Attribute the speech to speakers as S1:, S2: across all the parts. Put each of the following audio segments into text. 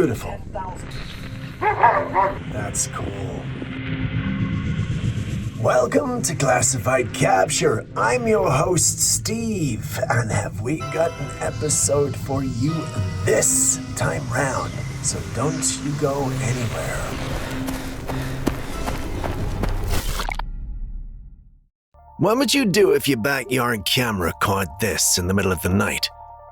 S1: Beautiful. That's cool. Welcome to Classified Capture. I'm your host, Steve, and have we got an episode for you this time round? So don't you go anywhere. What would you do if your backyard camera caught this in the middle of the night?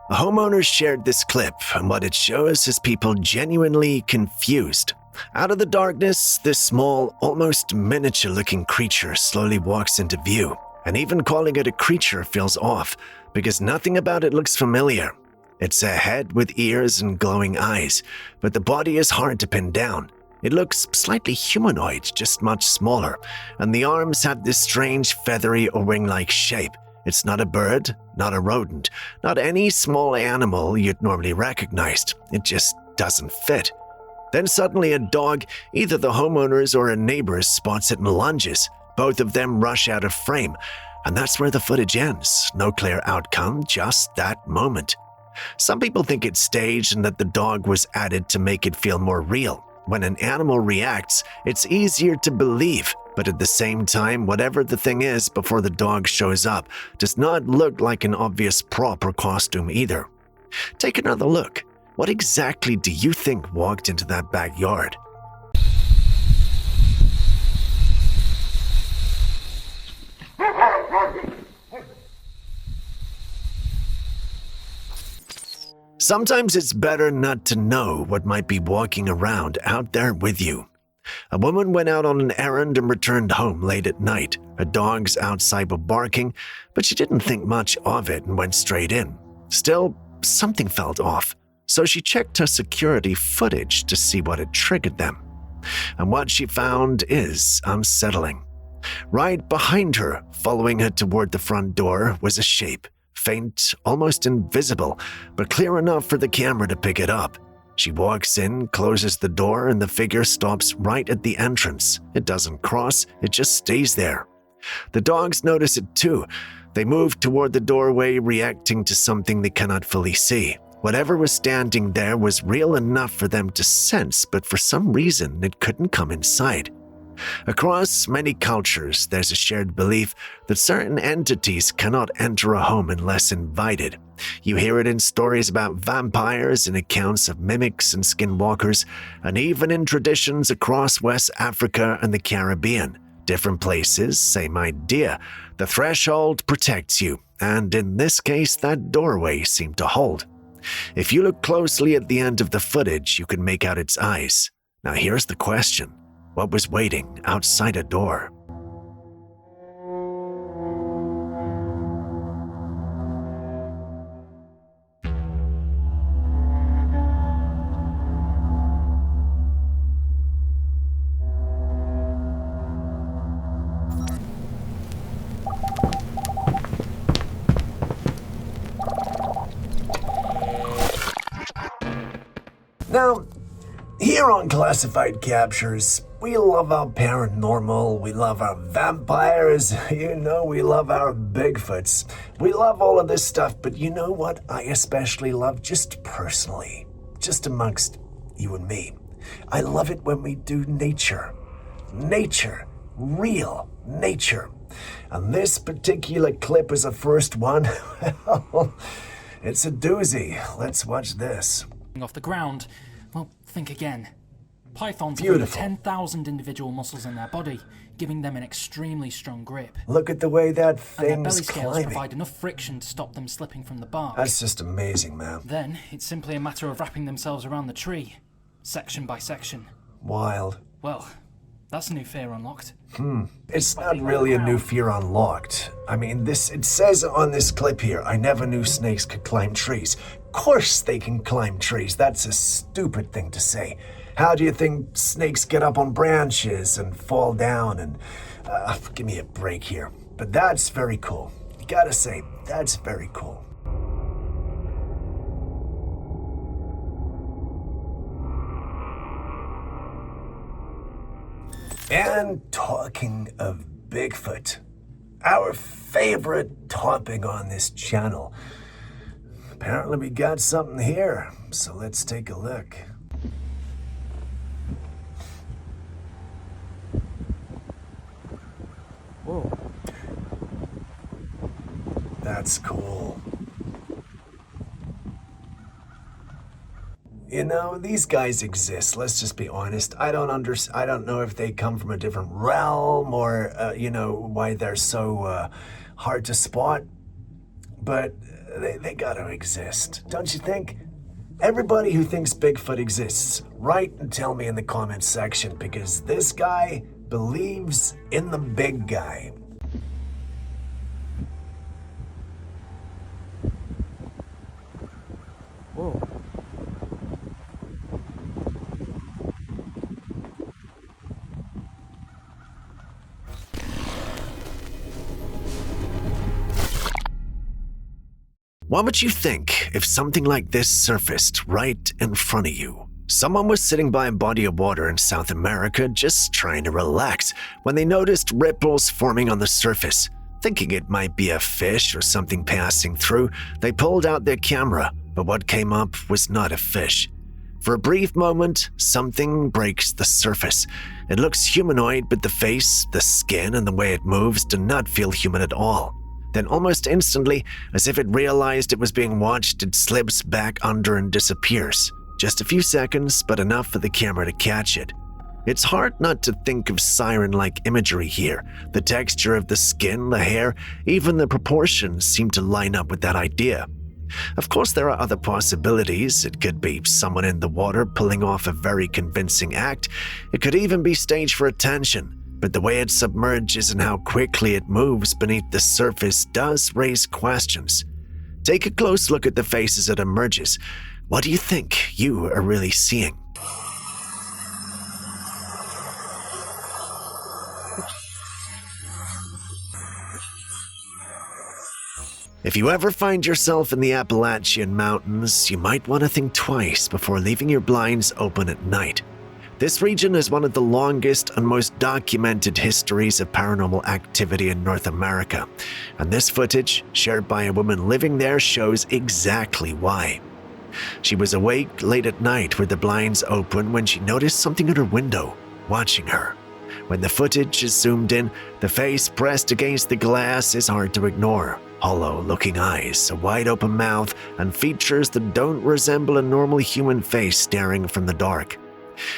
S1: A homeowner shared this clip, and what it shows is people genuinely confused. Out of the darkness, this small, almost miniature-looking creature slowly walks into view, and even calling it a creature feels off, because nothing about it looks familiar. It's a head with ears and glowing eyes, but the body is hard to pin down. It looks slightly humanoid, just much smaller, and the arms have this strange feathery or wing-like shape. It's not a bird, not a rodent, not any small animal you'd normally recognize. It just doesn't fit. Then suddenly a dog, either the homeowner's or a neighbor's, spots it and lunges. Both of them rush out of frame, and that's where the footage ends. No clear outcome, just that moment. Some people think it's staged and that the dog was added to make it feel more real. When an animal reacts, it's easier to believe, but at the same time, whatever the thing is before the dog shows up does not look like an obvious prop or costume either. Take another look. What exactly do you think walked into that backyard? Sometimes it's better not to know what might be walking around out there with you. A woman went out on an errand and returned home late at night. Her dogs outside were barking, but she didn't think much of it and went straight in. Still, something felt off. So she checked her security footage to see what had triggered them. And what she found is unsettling. Right behind her, following her toward the front door, was a shape, faint, almost invisible, but clear enough for the camera to pick it up. She walks in, closes the door, and the figure stops right at the entrance. It doesn't cross, it just stays there. The dogs notice it too. They move toward the doorway, reacting to something they cannot fully see. Whatever was standing there was real enough for them to sense, but for some reason it couldn't come inside. Across many cultures, there's a shared belief that certain entities cannot enter a home unless invited. You hear it in stories about vampires, in accounts of mimics and skinwalkers, and even in traditions across West Africa and the Caribbean. Different places, same idea. The threshold protects you, and in this case, that doorway seemed to hold. If you look closely at the end of the footage, you can make out its eyes. Now here's the question. What was waiting outside a door? Now, here on Classified Captures, we love our paranormal, we love our vampires, we love our Bigfoots. We love all of this stuff, but you know what I especially love, just personally, just amongst you and me? I love it when we do nature. Nature. Real nature. And this particular clip is a first one. Well, it's a doozy. Let's watch this.
S2: Off the ground, well, think again. Pythons have
S1: Beautiful.
S2: over 10,000 individual muscles in their body, giving them an extremely strong grip.
S1: Look at the way that
S2: And their
S1: thing's
S2: belly scales
S1: climbing.
S2: provide enough friction to stop them slipping from the bark.
S1: That's just amazing, man.
S2: Then, it's simply a matter of wrapping themselves around the tree, section by section.
S1: Wild.
S2: Well, that's a new fear unlocked.
S1: It's not really a new fear unlocked. I mean, it says on this clip here, I never knew snakes could climb trees. Of course they can climb trees. That's a stupid thing to say. How do you think snakes get up on branches and fall down and... give me a break here. But that's very cool. Gotta say, that's very cool. And talking of Bigfoot, our favorite topic on this channel. Apparently we got something here, so let's take a look.
S2: Whoa.
S1: That's cool. You know, these guys exist. Let's just be honest. I don't know if they come from a different realm or, why they're so hard to spot. But they gotta exist, don't you think? Everybody who thinks Bigfoot exists, write and tell me in the comments section, because this guy believes in the big guy.
S2: Whoa.
S1: What would you think if something like this surfaced right in front of you? Someone was sitting by a body of water in South America just trying to relax when they noticed ripples forming on the surface. Thinking it might be a fish or something passing through, they pulled out their camera, but what came up was not a fish. For a brief moment, something breaks the surface. It looks humanoid, but the face, the skin, and the way it moves do not feel human at all. Then almost instantly, as if it realized it was being watched, it slips back under and disappears. Just a few seconds, but enough for the camera to catch it. It's hard not to think of siren-like imagery here. The texture of the skin, the hair, even the proportions seem to line up with that idea. Of course, there are other possibilities. It could be someone in the water pulling off a very convincing act. It could even be staged for attention. But the way it submerges and how quickly it moves beneath the surface does raise questions. Take a close look at the face as it emerges. What do you think you are really seeing? If you ever find yourself in the Appalachian Mountains, you might want to think twice before leaving your blinds open at night. This region is one of the longest and most documented histories of paranormal activity in North America, and this footage, shared by a woman living there, shows exactly why. She was awake late at night with the blinds open when she noticed something at her window, watching her. When the footage is zoomed in, the face pressed against the glass is hard to ignore. Hollow-looking eyes, a wide-open mouth, and features that don't resemble a normal human face staring from the dark.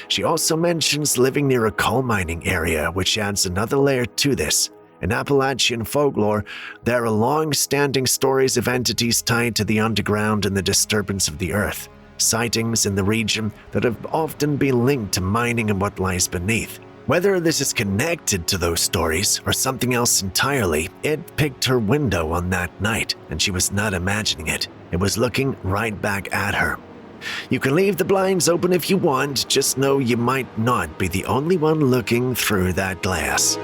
S1: She also mentions living near a coal mining area, which adds another layer to this. In Appalachian folklore, there are long-standing stories of entities tied to the underground and the disturbance of the earth, sightings in the region that have often been linked to mining and what lies beneath. Whether this is connected to those stories or something else entirely, it picked her window on that night, and she was not imagining it. It was looking right back at her. You can leave the blinds open if you want, just know you might not be the only one looking through that glass.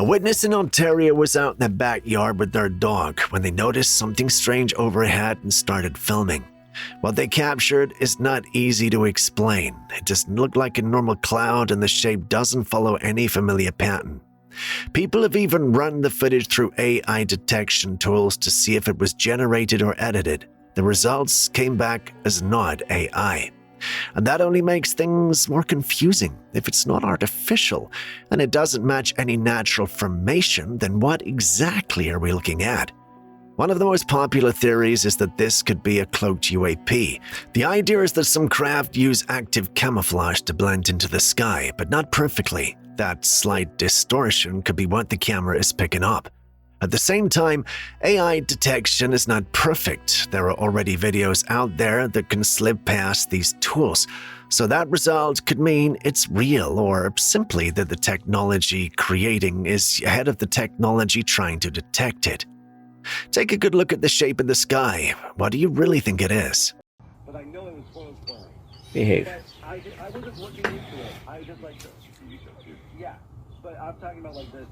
S1: A witness in Ontario was out in the backyard with their dog when they noticed something strange overhead and started filming. What they captured is not easy to explain. It doesn't look like a normal cloud and the shape doesn't follow any familiar pattern. People have even run the footage through AI detection tools to see if it was generated or edited. The results came back as not AI. And that only makes things more confusing. If it's not artificial and it doesn't match any natural formation, then what exactly are we looking at? One of the most popular theories is that this could be a cloaked UAP. The idea is that some craft use active camouflage to blend into the sky, but not perfectly. That slight distortion could be what the camera is picking up. At the same time, AI detection is not perfect. There are already videos out there that can slip past these tools, so that result could mean it's real or simply that the technology creating is ahead of the technology trying to detect it. Take a good look at the shape of the sky. What do you really think it is?
S3: But I know it was close by.
S4: Behave.
S3: But I wasn't looking into it. I just like to. Yeah, but I'm talking about like the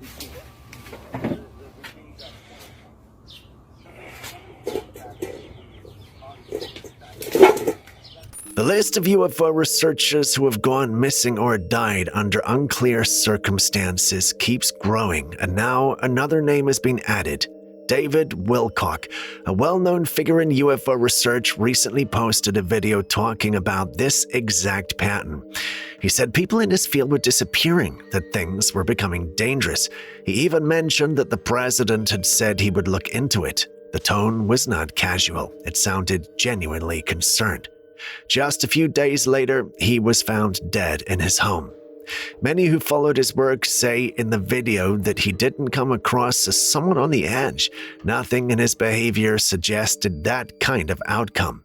S1: The list of UFO researchers who have gone missing or died under unclear circumstances keeps growing, and now another name has been added. David Wilcock, a well-known figure in UFO research, recently posted a video talking about this exact pattern. He said people in his field were disappearing, that things were becoming dangerous. He even mentioned that the president had said he would look into it. The tone was not casual. It sounded genuinely concerned. Just a few days later, he was found dead in his home. Many who followed his work say in the video that he didn't come across as someone on the edge. Nothing in his behavior suggested that kind of outcome.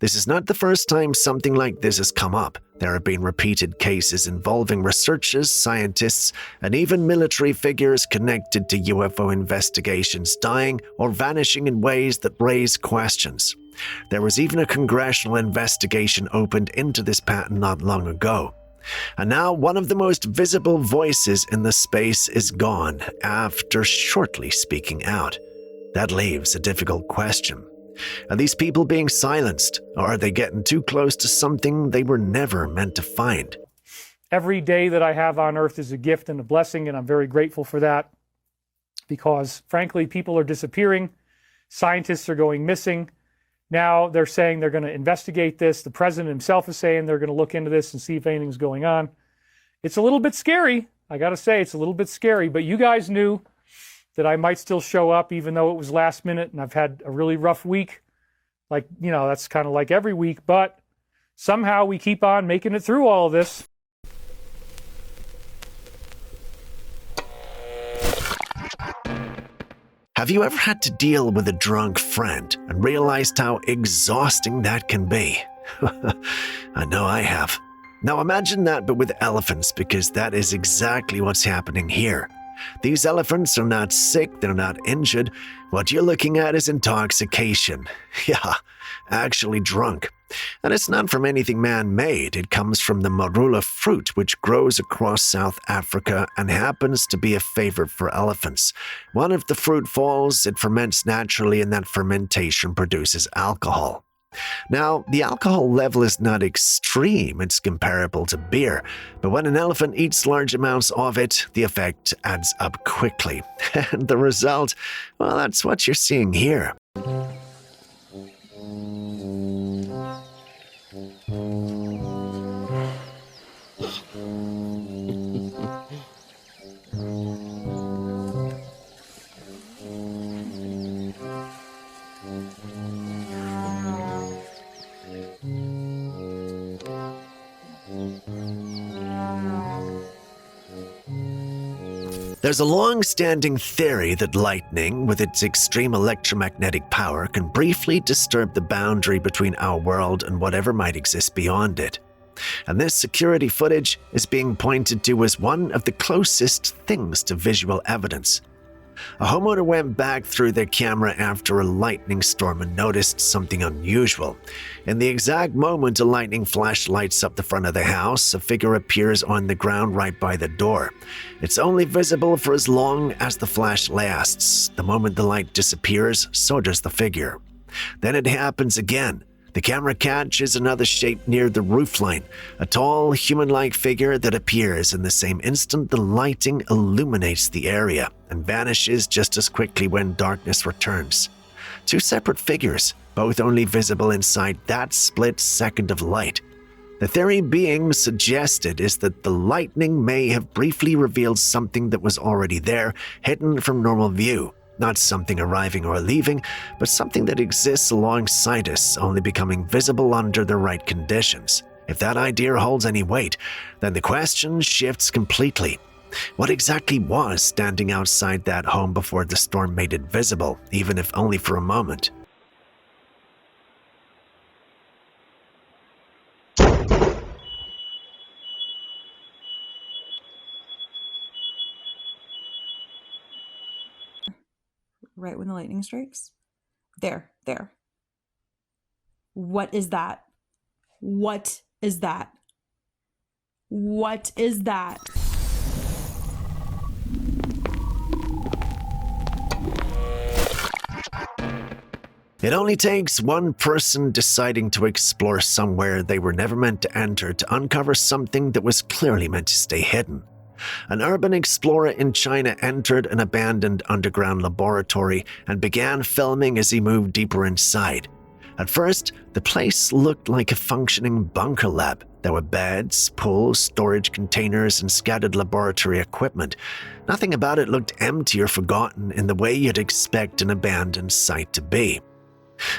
S1: This is not the first time something like this has come up. There have been repeated cases involving researchers, scientists, and even military figures connected to UFO investigations dying or vanishing in ways that raise questions. There was even a congressional investigation opened into this pattern not long ago. And now one of the most visible voices in the space is gone after shortly speaking out. That leaves a difficult question. Are these people being silenced, or are they getting too close to something they were never meant to find?
S4: Every day that I have on Earth is a gift and a blessing, and I'm very grateful for that because, frankly, people are disappearing. Scientists are going missing. Now they're saying they're going to investigate this. The president himself is saying they're going to look into this and see if anything's going on. It's a little bit scary. I got to say, it's a little bit scary. But you guys knew that I might still show up even though it was last minute and I've had a really rough week. Like, you know, that's kind of like every week. But somehow we keep on making it through all of this.
S1: Have you ever had to deal with a drunk friend and realized how exhausting that can be? I know I have. Now imagine that, but with elephants, because that is exactly what's happening here. These elephants are not sick, they're not injured. What you're looking at is intoxication. Yeah, actually drunk. And it's not from anything man-made. It comes from the marula fruit, which grows across South Africa and happens to be a favorite for elephants. When the fruit falls, it ferments naturally, and that fermentation produces alcohol. Now, the alcohol level is not extreme, it's comparable to beer, but when an elephant eats large amounts of it, the effect adds up quickly. And the result, well, that's what you're seeing here. There's a long-standing theory that lightning, with its extreme electromagnetic power, can briefly disturb the boundary between our world and whatever might exist beyond it. And this security footage is being pointed to as one of the closest things to visual evidence. A homeowner went back through their camera after a lightning storm and noticed something unusual. In the exact moment a lightning flash lights up the front of the house, a figure appears on the ground right by the door. It's only visible for as long as the flash lasts. The moment the light disappears, so does the figure. Then it happens again. The camera catches another shape near the roofline, a tall, human-like figure that appears in the same instant the lighting illuminates the area and vanishes just as quickly when darkness returns. Two separate figures, both only visible inside that split second of light. The theory being suggested is that the lightning may have briefly revealed something that was already there, hidden from normal view. Not something arriving or leaving, but something that exists alongside us, only becoming visible under the right conditions. If that idea holds any weight, then the question shifts completely. What exactly was standing outside that home before the storm made it visible, even if only for a moment?
S5: Right when the lightning strikes. There. What is that? What is that? What is that?
S1: It only takes one person deciding to explore somewhere they were never meant to enter to uncover something that was clearly meant to stay hidden. An urban explorer in China entered an abandoned underground laboratory and began filming as he moved deeper inside. At first, the place looked like a functioning bunker lab. There were beds, pools, storage containers, and scattered laboratory equipment. Nothing about it looked empty or forgotten in the way you'd expect an abandoned site to be.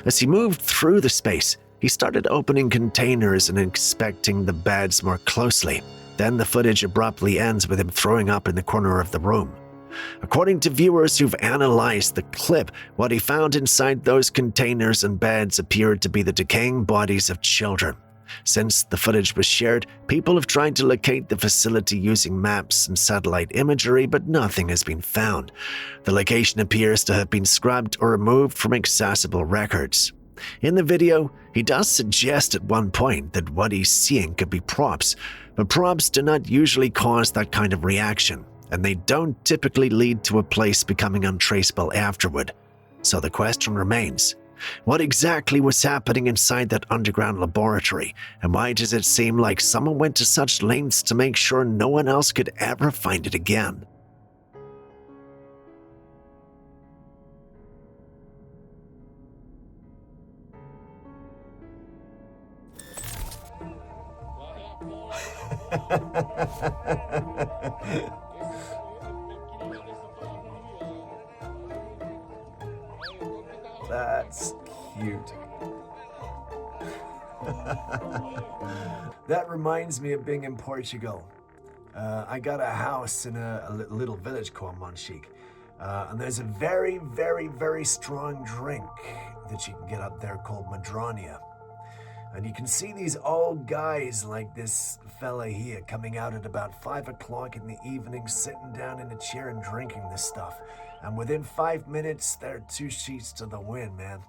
S1: As he moved through the space, he started opening containers and inspecting the beds more closely. Then the footage abruptly ends with him throwing up in the corner of the room. According to viewers who've analyzed the clip, what he found inside those containers and beds appeared to be the decaying bodies of children. Since the footage was shared, people have tried to locate the facility using maps and satellite imagery, but nothing has been found. The location appears to have been scrubbed or removed from accessible records. In the video, he does suggest at one point that what he's seeing could be props, but props do not usually cause that kind of reaction, and they don't typically lead to a place becoming untraceable afterward. So the question remains, what exactly was happening inside that underground laboratory, and why does it seem like someone went to such lengths to make sure no one else could ever find it again? That's cute. That reminds me of being in Portugal. I got a house in a little village called Monchique. And there's a very, very, very strong drink that you can get up there called Madronia. And you can see these old guys like this fella here coming out at about 5 o'clock in the evening, sitting down in a chair and drinking this stuff. And within 5 minutes, they're 2 sheets to the wind, man.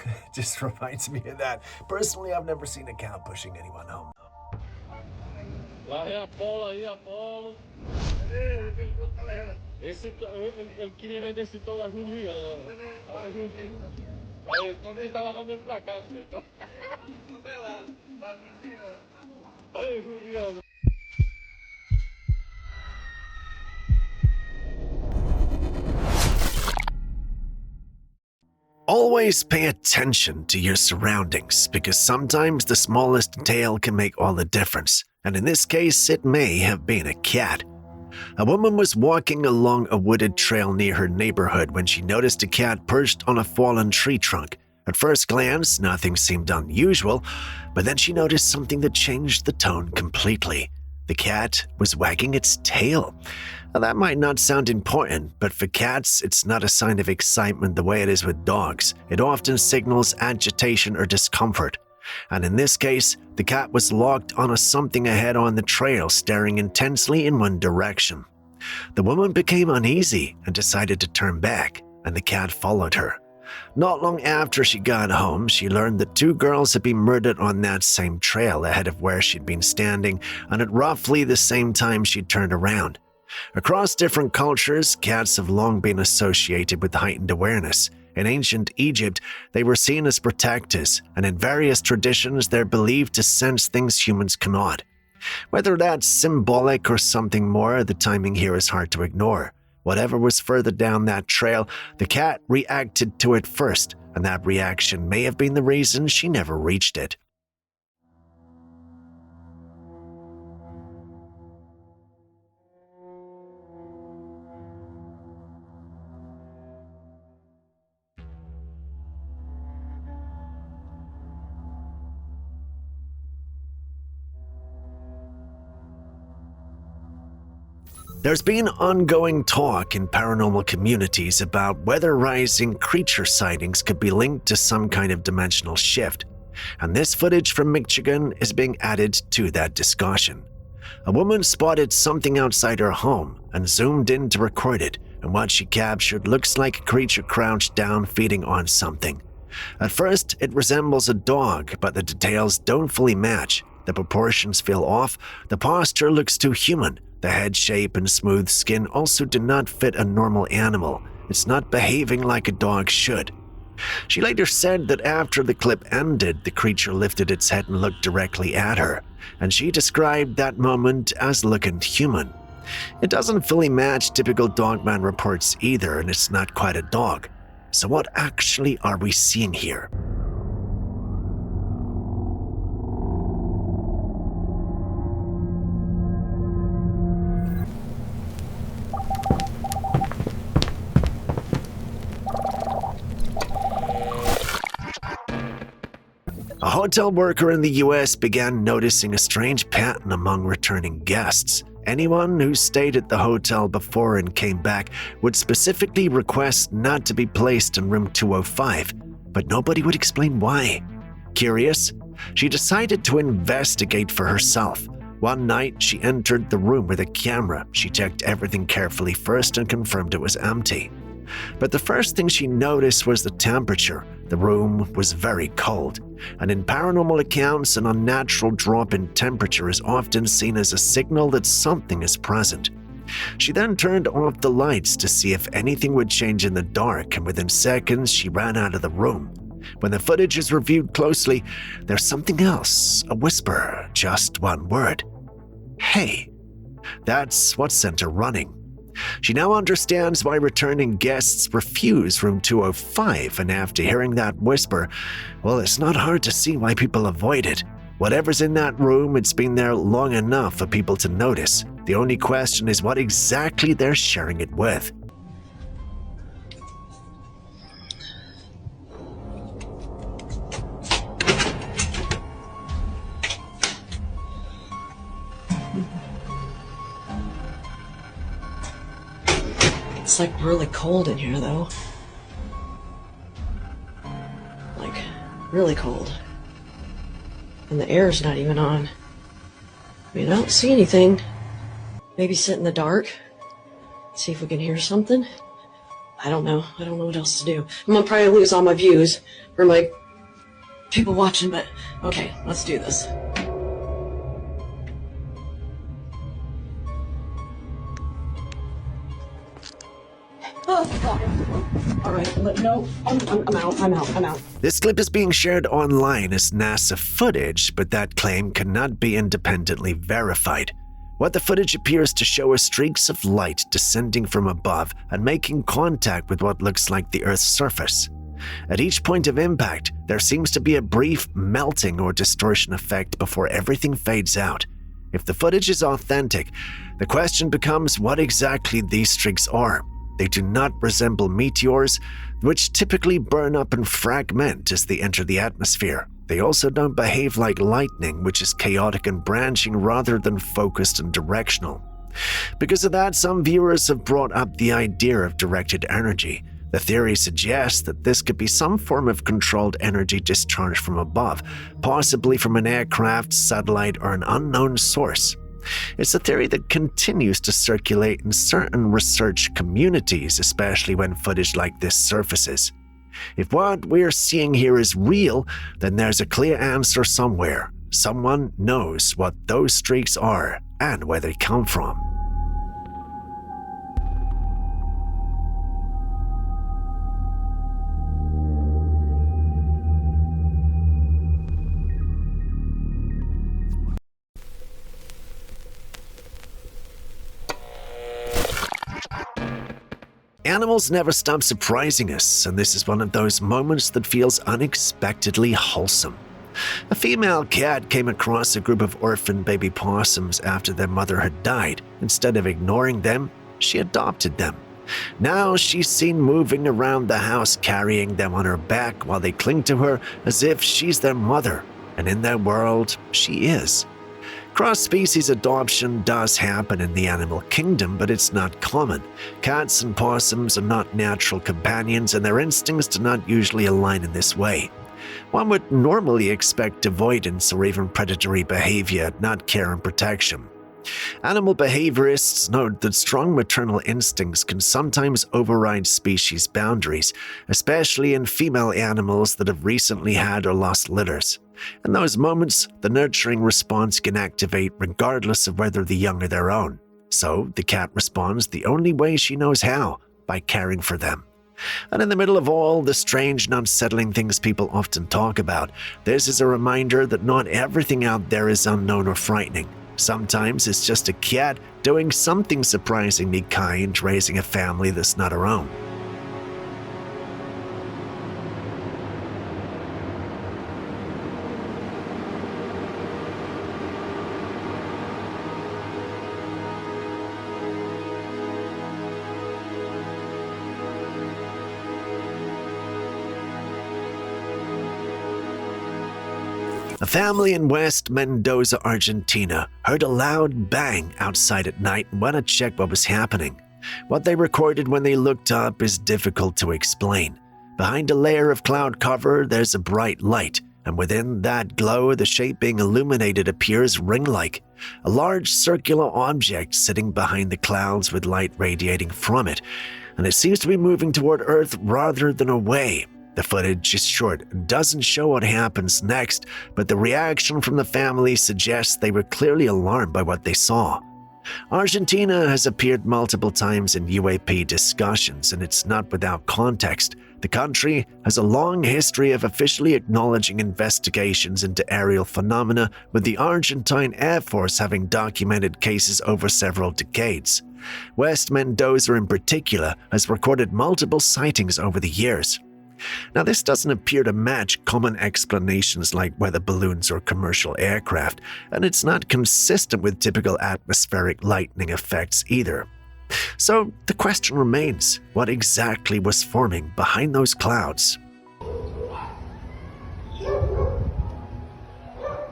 S1: It just reminds me of that. Personally, I've never seen a cow pushing anyone home.
S6: Lá é a Apolo. Eu queria vender esse tom da Juliana. Aí, quando ele tava comendo pra cá, então. Aí, Juliana.
S1: Always pay attention to your surroundings, because sometimes the smallest detail can make all the difference, and in this case it may have been a cat. A woman was walking along a wooded trail near her neighborhood when she noticed a cat perched on a fallen tree trunk. At first glance, nothing seemed unusual, but then she noticed something that changed the tone completely. The cat was wagging its tail. Now, that might not sound important, but for cats, it's not a sign of excitement the way it is with dogs. It often signals agitation or discomfort. And in this case, the cat was locked onto something ahead on the trail, staring intensely in one direction. The woman became uneasy and decided to turn back, and the cat followed her. Not long after she got home, she learned that 2 girls had been murdered on that same trail ahead of where she'd been standing, and at roughly the same time she'd turned around. Across different cultures, cats have long been associated with heightened awareness. In ancient Egypt, they were seen as protectors, and in various traditions, they're believed to sense things humans cannot. Whether that's symbolic or something more, the timing here is hard to ignore. Whatever was further down that trail, the cat reacted to it first, and that reaction may have been the reason she never reached it. There's been ongoing talk in paranormal communities about whether rising creature sightings could be linked to some kind of dimensional shift, and this footage from Michigan is being added to that discussion. A woman spotted something outside her home and zoomed in to record it, and what she captured looks like a creature crouched down feeding on something. At first, it resembles a dog, but the details don't fully match. The proportions feel off, the posture looks too human. The head shape and smooth skin also do not fit a normal animal. It's not behaving like a dog should. She later said that after the clip ended, the creature lifted its head and looked directly at her, and she described that moment as looking human. It doesn't fully match typical dogman reports either, and it's not quite a dog. So what actually are we seeing here? A hotel worker in the US began noticing a strange pattern among returning guests. Anyone who stayed at the hotel before and came back would specifically request not to be placed in room 205, but nobody would explain why. Curious, she decided to investigate for herself. One night, she entered the room with a camera. She checked everything carefully first and confirmed it was empty. But the first thing she noticed was the temperature. The room was very cold, and in paranormal accounts, an unnatural drop in temperature is often seen as a signal that something is present. She then turned off the lights to see if anything would change in the dark, and within seconds, she ran out of the room. When the footage is reviewed closely, there's something else, a whisper, just one word. Hey. That's what sent her running. She now understands why returning guests refuse room 205, and after hearing that whisper, well, it's not hard to see why people avoid it. Whatever's in that room, it's been there long enough for people to notice. The only question is what exactly they're sharing it with.
S7: It's like really cold in here though. Like, really cold. And the air's not even on. I mean, I don't see anything. Maybe sit in the dark. See if we can hear something. I don't know. I don't know what else to do. I'm gonna probably lose all my views for my people watching, but okay, let's do this. All right, no, I'm out.
S1: This clip is being shared online as NASA footage, but that claim cannot be independently verified. What the footage appears to show is streaks of light descending from above and making contact with what looks like the Earth's surface. At each point of impact, there seems to be a brief melting or distortion effect before everything fades out. If the footage is authentic, the question becomes what exactly these streaks are. They do not resemble meteors, which typically burn up and fragment as they enter the atmosphere. They also don't behave like lightning, which is chaotic and branching rather than focused and directional. Because of that, some viewers have brought up the idea of directed energy. The theory suggests that this could be some form of controlled energy discharge from above, possibly from an aircraft, satellite, or an unknown source. It's a theory that continues to circulate in certain research communities, especially when footage like this surfaces. If what we're seeing here is real, then there's a clear answer somewhere. Someone knows what those streaks are and where they come from. Animals never stop surprising us, and this is one of those moments that feels unexpectedly wholesome. A female cat came across a group of orphan baby possums after their mother had died. Instead of ignoring them, she adopted them. Now she's seen moving around the house carrying them on her back while they cling to her as if she's their mother, and in their world, she is. Cross-species adoption does happen in the animal kingdom, but it's not common. Cats and possums are not natural companions, and their instincts do not usually align in this way. One would normally expect avoidance or even predatory behavior, not care and protection. Animal behaviorists note that strong maternal instincts can sometimes override species boundaries, especially in female animals that have recently had or lost litters. In those moments, the nurturing response can activate regardless of whether the young are their own. So, the cat responds the only way she knows how, by caring for them. And in the middle of all the strange and unsettling things people often talk about, this is a reminder that not everything out there is unknown or frightening. Sometimes it's just a cat doing something surprisingly kind, raising a family that's not her own. A family in West Mendoza, Argentina, heard a loud bang outside at night and went to check what was happening. What they recorded when they looked up is difficult to explain. Behind a layer of cloud cover, there's a bright light, and within that glow, the shape being illuminated appears ring-like. A large circular object sitting behind the clouds with light radiating from it, and it seems to be moving toward Earth rather than away. The footage is short and doesn't show what happens next, but the reaction from the family suggests they were clearly alarmed by what they saw. Argentina has appeared multiple times in UAP discussions, and it's not without context. The country has a long history of officially acknowledging investigations into aerial phenomena, with the Argentine Air Force having documented cases over several decades. West Mendoza in particular has recorded multiple sightings over the years. Now, this doesn't appear to match common explanations like weather balloons or commercial aircraft, and it's not consistent with typical atmospheric lightning effects either. So the question remains, what exactly was forming behind those clouds?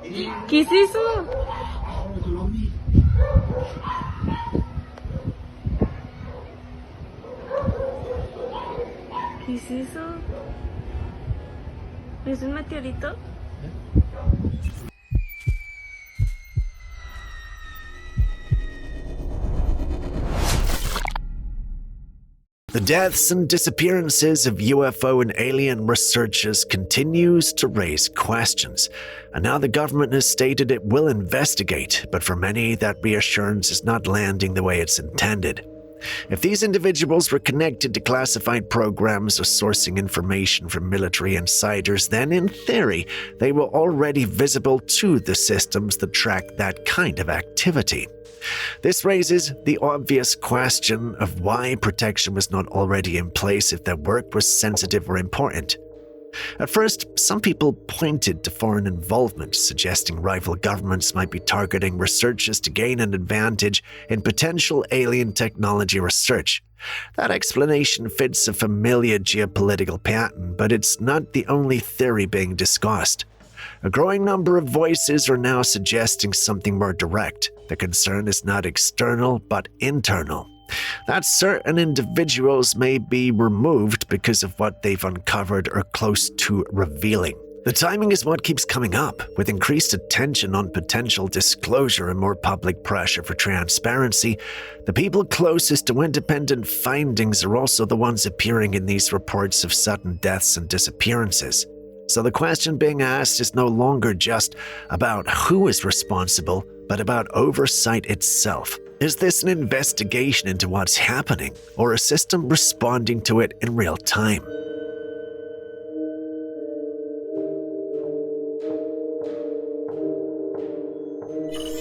S8: ¿Qué es eso? ¿Qué es eso? ¿Es un meteorito?
S1: The deaths and disappearances of UFO and alien researchers continues to raise questions, and now the government has stated it will investigate, but for many that reassurance is not landing the way it's intended. If these individuals were connected to classified programs or sourcing information from military insiders, then in theory, they were already visible to the systems that track that kind of activity. This raises the obvious question of why protection was not already in place if their work was sensitive or important. At first, some people pointed to foreign involvement, suggesting rival governments might be targeting researchers to gain an advantage in potential alien technology research. That explanation fits a familiar geopolitical pattern, but it's not the only theory being discussed. A growing number of voices are now suggesting something more direct. The concern is not external, but internal. That certain individuals may be removed because of what they've uncovered or close to revealing. The timing is what keeps coming up, with increased attention on potential disclosure and more public pressure for transparency. The people closest to independent findings are also the ones appearing in these reports of sudden deaths and disappearances. So the question being asked is no longer just about who is responsible, but about oversight itself. Is this an investigation into what's happening, or a system responding to it in real time?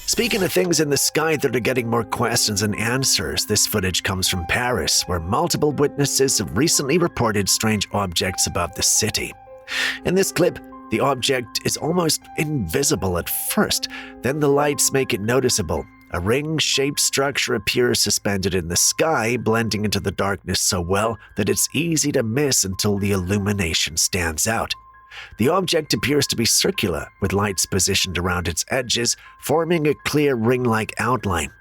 S1: Speaking of things in the sky that are getting more questions than answers, this footage comes from Paris, where multiple witnesses have recently reported strange objects above the city. In this clip, the object is almost invisible at first, then the lights make it noticeable. A ring-shaped structure appears suspended in the sky, blending into the darkness so well that it's easy to miss until the illumination stands out. The object appears to be circular, with lights positioned around its edges, forming a clear ring-like outline.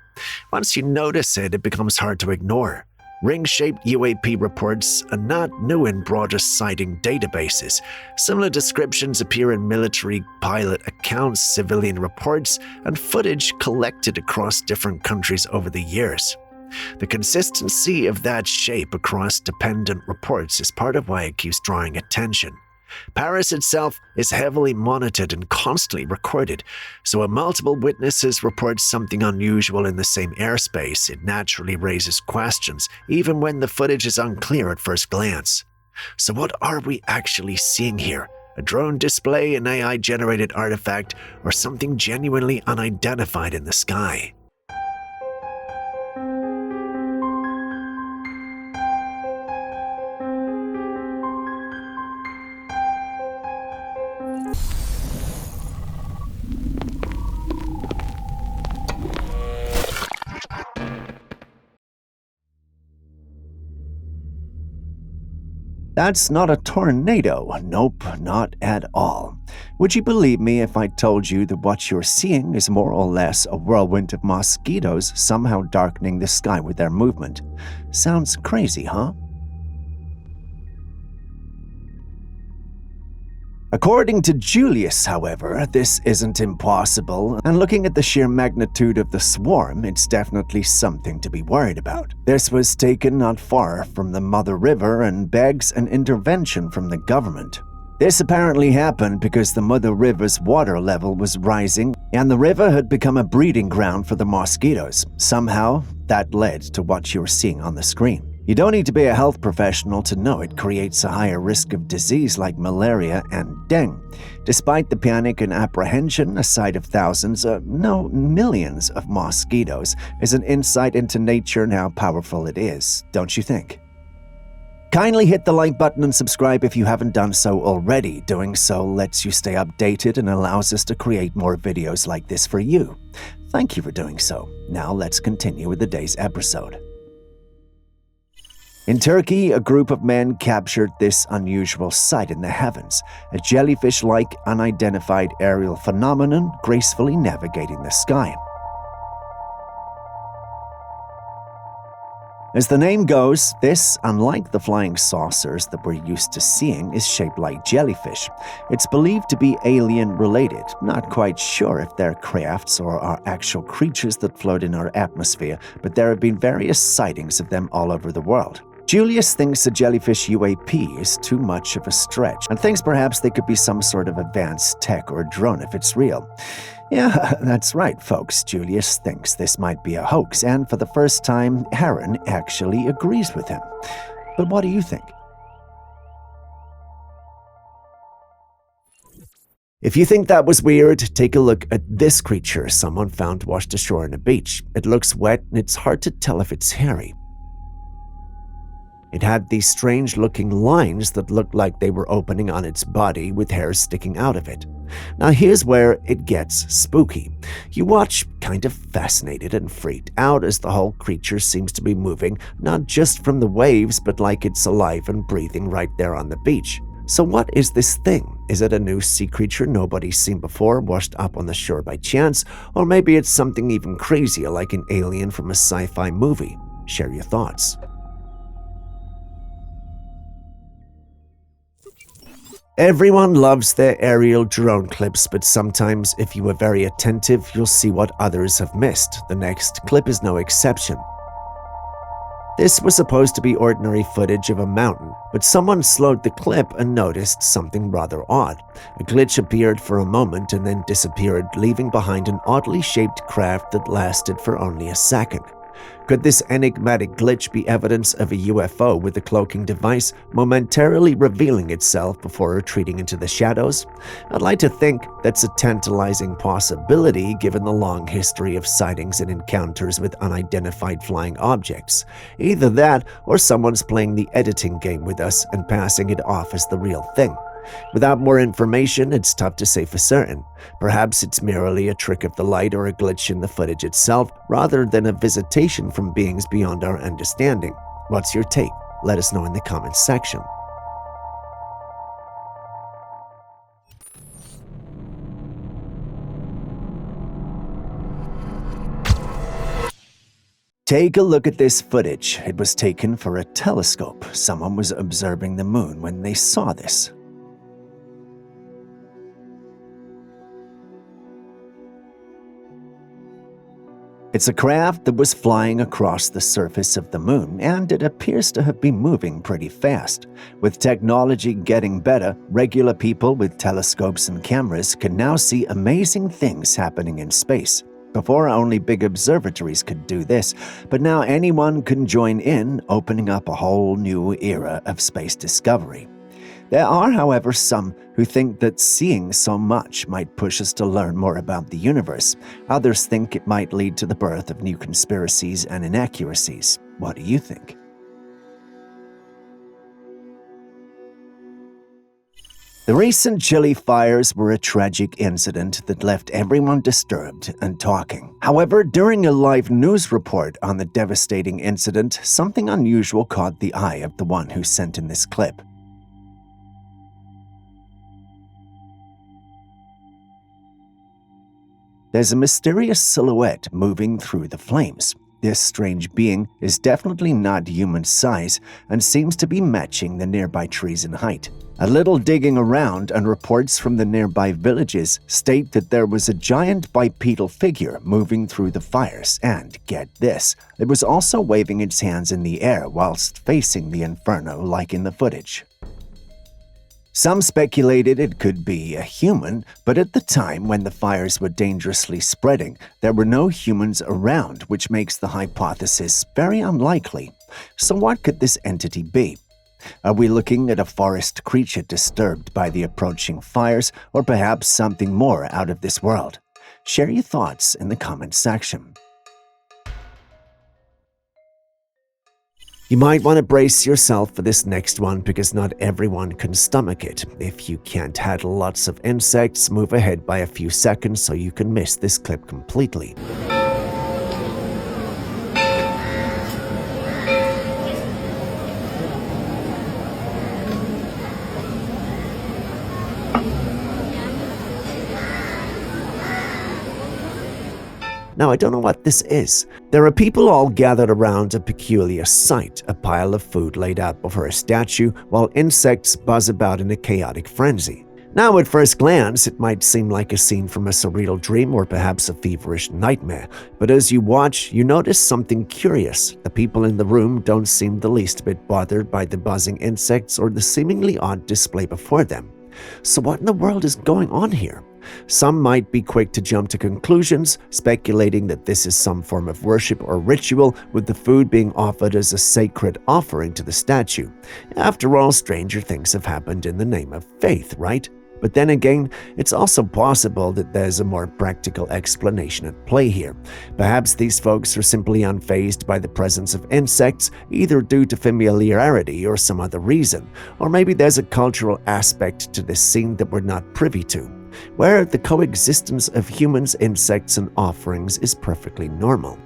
S1: Once you notice it, it becomes hard to ignore. Ring-shaped UAP reports are not new in broader sighting databases. Similar descriptions appear in military pilot accounts, civilian reports, and footage collected across different countries over the years. The consistency of that shape across dependent reports is part of why it keeps drawing attention. Paris itself is heavily monitored and constantly recorded, so when multiple witnesses report something unusual in the same airspace, it naturally raises questions, even when the footage is unclear at first glance. So what are we actually seeing here? A drone display, an AI-generated artifact, or something genuinely unidentified in the sky?
S9: That's not a tornado. Nope, not at all. Would you believe me if I told you that what you're seeing is more or less a whirlwind of mosquitoes somehow darkening the sky with their movement? Sounds crazy, huh? According to Julius, however, this isn't impossible, and looking at the sheer magnitude of the swarm, it's definitely something to be worried about. This was taken not far from the Mother River and begs an intervention from the government. This apparently happened because the Mother River's water level was rising, and the river had become a breeding ground for the mosquitoes. Somehow, that led to what you're seeing on the screen. You don't need to be a health professional to know it creates a higher risk of disease like malaria and dengue. Despite the panic and apprehension, a sight of thousands, millions of mosquitoes is an insight into nature and how powerful it is, don't you think? Kindly hit the like button and subscribe if you haven't done so already. Doing so lets you stay updated and allows us to create more videos like this for you. Thank you for doing so. Now let's continue with the day's episode. In Turkey, a group of men captured this unusual sight in the heavens, a jellyfish-like unidentified aerial phenomenon gracefully navigating the sky. As the name goes, this, unlike the flying saucers that we're used to seeing, is shaped like jellyfish. It's believed to be alien-related, not quite sure if they're crafts or are actual creatures that float in our atmosphere, but there have been various sightings of them all over the world. Julius thinks a jellyfish UAP is too much of a stretch, and thinks perhaps they could be some sort of advanced tech or drone if it's real. Yeah, that's right, folks. Julius thinks this might be a hoax, and for the first time, Aaron actually agrees with him. But what do you think?
S1: If you think that was weird, take a look at this creature someone found washed ashore on a beach. It looks wet, and it's hard to tell if it's hairy. It had these strange-looking lines that looked like they were opening on its body with hairs sticking out of it. Now here's where it gets spooky. You watch kind of fascinated and freaked out as the whole creature seems to be moving, not just from the waves, but like it's alive and breathing right there on the beach. So what is this thing? Is it a new sea creature nobody's seen before, washed up on the shore by chance? Or maybe it's something even crazier like an alien from a sci-fi movie? Share your thoughts. Everyone loves their aerial drone clips, but sometimes if you are very attentive, you'll see what others have missed. The next clip is no exception. This was supposed to be ordinary footage of a mountain, but someone slowed the clip and noticed something rather odd. A glitch appeared for a moment and then disappeared, leaving behind an oddly shaped craft that lasted for only a second. Could this enigmatic glitch be evidence of a UFO with a cloaking device momentarily revealing itself before retreating into the shadows? I'd like to think that's a tantalizing possibility given the long history of sightings and encounters with unidentified flying objects. Either that or someone's playing the editing game with us and passing it off as the real thing. Without more information, it's tough to say for certain. Perhaps it's merely a trick of the light or a glitch in the footage itself, rather than a visitation from beings beyond our understanding. What's your take? Let us know in the comments section.
S9: Take a look at this footage. It was taken for a telescope. Someone was observing the moon when they saw this. It's a craft that was flying across the surface of the moon, and it appears to have been moving pretty fast. With technology getting better, regular people with telescopes and cameras can now see amazing things happening in space. Before, only big observatories could do this, but now anyone can join in, opening up a whole new era of space discovery. There are, however, some who think that seeing so much might push us to learn more about the universe. Others think it might lead to the birth of new conspiracies and inaccuracies. What do you think? The recent Chile fires were a tragic incident that left everyone disturbed and talking. However, during a live news report on the devastating incident, something unusual caught the eye of the one who sent in this clip. There's a mysterious silhouette moving through the flames. This strange being is definitely not human size and seems to be matching the nearby trees in height. A little digging around and reports from the nearby villages state that there was a giant bipedal figure moving through the fires and, get this, it was also waving its hands in the air whilst facing the inferno like in the footage. Some speculated it could be a human, but at the time when the fires were dangerously spreading, there were no humans around, which makes the hypothesis very unlikely. So what could this entity be? Are we looking at a forest creature disturbed by the approaching fires, or perhaps something more out of this world? Share your thoughts in the comments section.
S1: You might want to brace yourself for this next one because not everyone can stomach it. If you can't handle lots of insects, move ahead by a few seconds so you can miss this clip completely. Now, I don't know what this is. There are people all gathered around a peculiar sight, a pile of food laid out before a statue, while insects buzz about in a chaotic frenzy. Now, at first glance, it might seem like a scene from a surreal dream or perhaps a feverish nightmare, but as you watch, you notice something curious. The people in the room don't seem the least bit bothered by the buzzing insects or the seemingly odd display before them. So what in the world is going on here? Some might be quick to jump to conclusions, speculating that this is some form of worship or ritual, with the food being offered as a sacred offering to the statue. After all, stranger things have happened in the name of faith, right? But then again, it's also possible that there's a more practical explanation at play here. Perhaps these folks are simply unfazed by the presence of insects, either due to familiarity or some other reason. Or maybe there's a cultural aspect to this scene that we're not privy to, where the coexistence of humans, insects, and offerings is perfectly normal.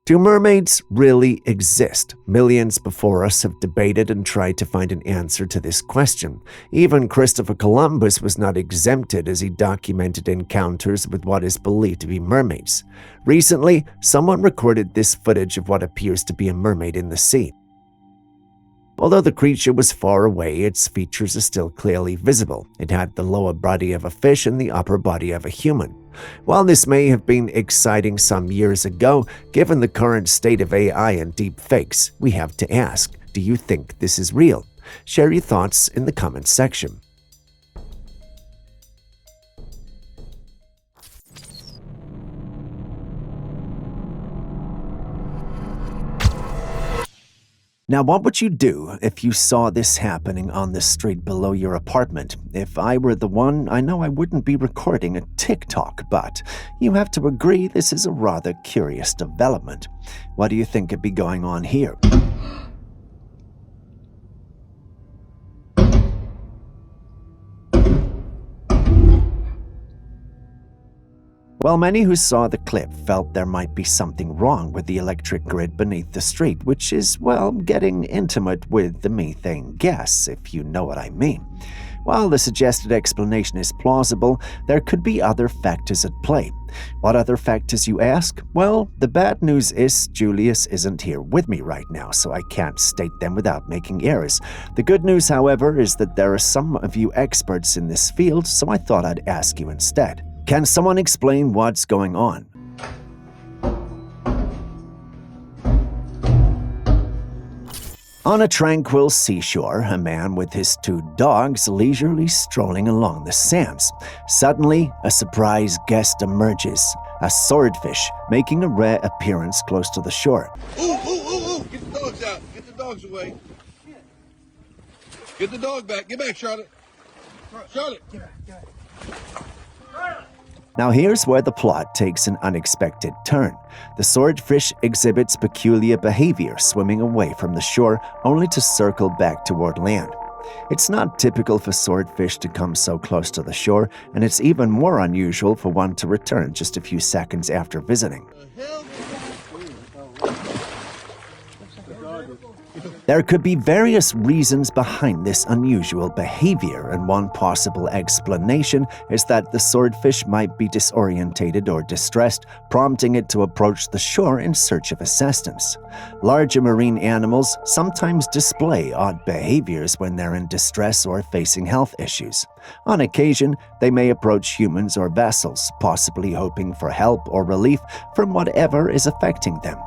S1: Do mermaids really exist? Millions before us have debated and tried to find an answer to this question. Even Christopher Columbus was not exempted as he documented encounters with what is believed to be mermaids. Recently, someone recorded this footage of what appears to be a mermaid in the sea. Although the creature was far away, its features are still clearly visible. It had the lower body of a fish and the upper body of a human. While this may have been exciting some years ago, given the current state of AI and deep fakes, we have to ask, do you think this is real? Share your thoughts in the comments section.
S9: Now, what would you do if you saw this happening on the street below your apartment? If I were the one, I know I wouldn't be recording a TikTok, but you have to agree this is a rather curious development. What do you think could be going on here? Well, many who saw the clip felt there might be something wrong with the electric grid beneath the street, which is, well, getting intimate with the methane gas, if you know what I mean. While the suggested explanation is plausible, there could be other factors at play. What other factors, you ask? Well, the bad news is Julius isn't here with me right now, so I can't state them without making errors. The good news, however, is that there are some of you experts in this field, so I thought I'd ask you instead. Can someone explain what's going on? On a tranquil seashore, a man with his 2 dogs leisurely strolling along the sands. Suddenly, a surprise guest emerges, a swordfish making a rare appearance close to the shore.
S10: Ooh, ooh, ooh, ooh! Get the dogs out! Get the dogs away! Get the dog back! Get back, Charlotte! Charlotte! Get back!
S9: Now here's where the plot takes an unexpected turn. The swordfish exhibits peculiar behavior, swimming away from the shore only to circle back toward land. It's not typical for swordfish to come so close to the shore, and it's even more unusual for one to return just a few seconds after visiting. There could be various reasons behind this unusual behavior, and one possible explanation is that the swordfish might be disorientated or distressed, prompting it to approach the shore in search of assistance. Larger marine animals sometimes display odd behaviors when they're in distress or facing health issues. On occasion, they may approach humans or vessels, possibly hoping for help or relief from whatever is affecting them.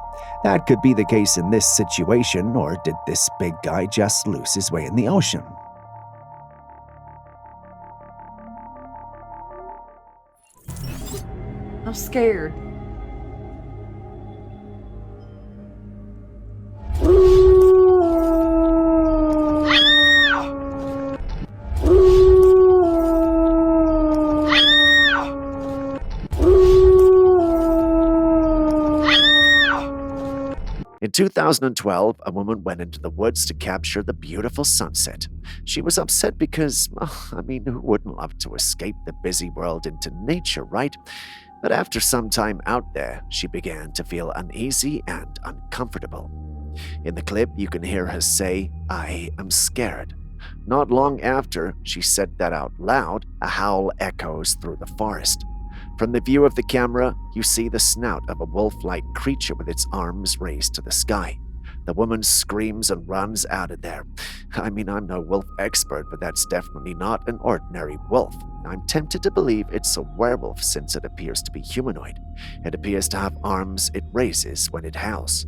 S9: That could be the case in this situation, or did this big guy just lose his way in the ocean?
S11: I'm scared.
S1: In 2012, a woman went into the woods to capture the beautiful sunset. She was upset because, who wouldn't love to escape the busy world into nature, right? But after some time out there, she began to feel uneasy and uncomfortable. In the clip, you can hear her say, "I am scared." Not long after she said that out loud, a howl echoes through the forest. From the view of the camera, you see the snout of a wolf-like creature with its arms raised to the sky. The woman screams and runs out of there. I'm no wolf expert, but that's definitely not an ordinary wolf. I'm tempted to believe it's a werewolf since it appears to be humanoid. It appears to have arms it raises when it howls.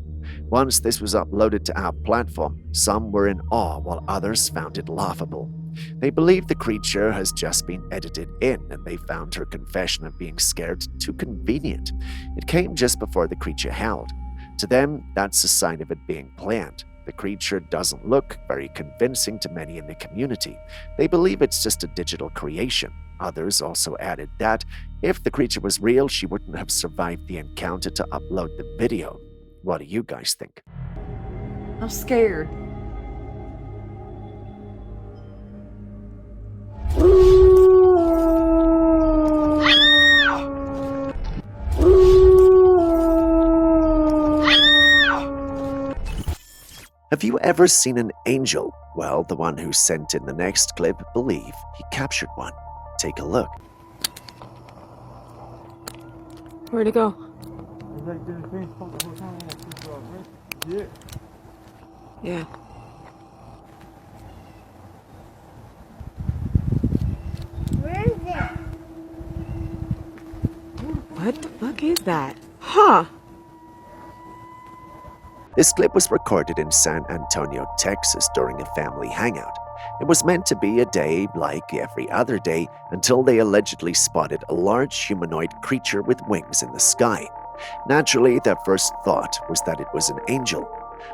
S1: Once this was uploaded to our platform, some were in awe while others found it laughable. They believe the creature has just been edited in, and they found her confession of being scared too convenient. It came just before the creature howled. To them, that's a sign of it being planned. The creature doesn't look very convincing to many in the community. They believe it's just a digital creation. Others also added that if the creature was real, she wouldn't have survived the encounter to upload the video. What do you guys think?
S11: I'm scared.
S1: Have you ever seen an angel? Well, the one who sent in the next clip believe he captured one. Take a look.
S11: Where'd it go? Yeah.
S8: Where is it?
S11: What the fuck is that? Huh?
S1: This clip was recorded in San Antonio, Texas during a family hangout. It was meant to be a day like every other day until they allegedly spotted a large humanoid creature with wings in the sky. Naturally, their first thought was that it was an angel.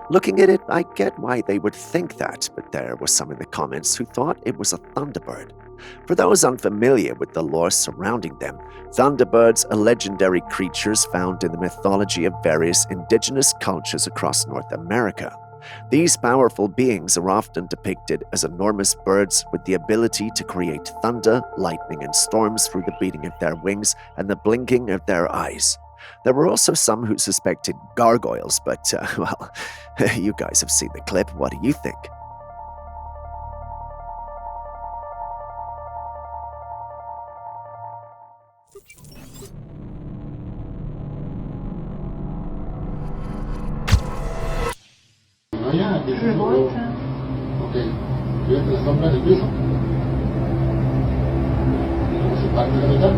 S1: Looking at it, I get why they would think that, but there were some in the comments who thought it was a thunderbird. For those unfamiliar with the lore surrounding them, thunderbirds are legendary creatures found in the mythology of various indigenous cultures across North America. These powerful beings are often depicted as enormous birds with the ability to create thunder, lightning, and storms through the beating of their wings and the blinking of their eyes. There were also some who suspected gargoyles, but, you guys have seen the clip. What do you think?
S10: allá, que se subió. Ok, fíjate la sombra del piso. ¿Cómo se parte de verdad?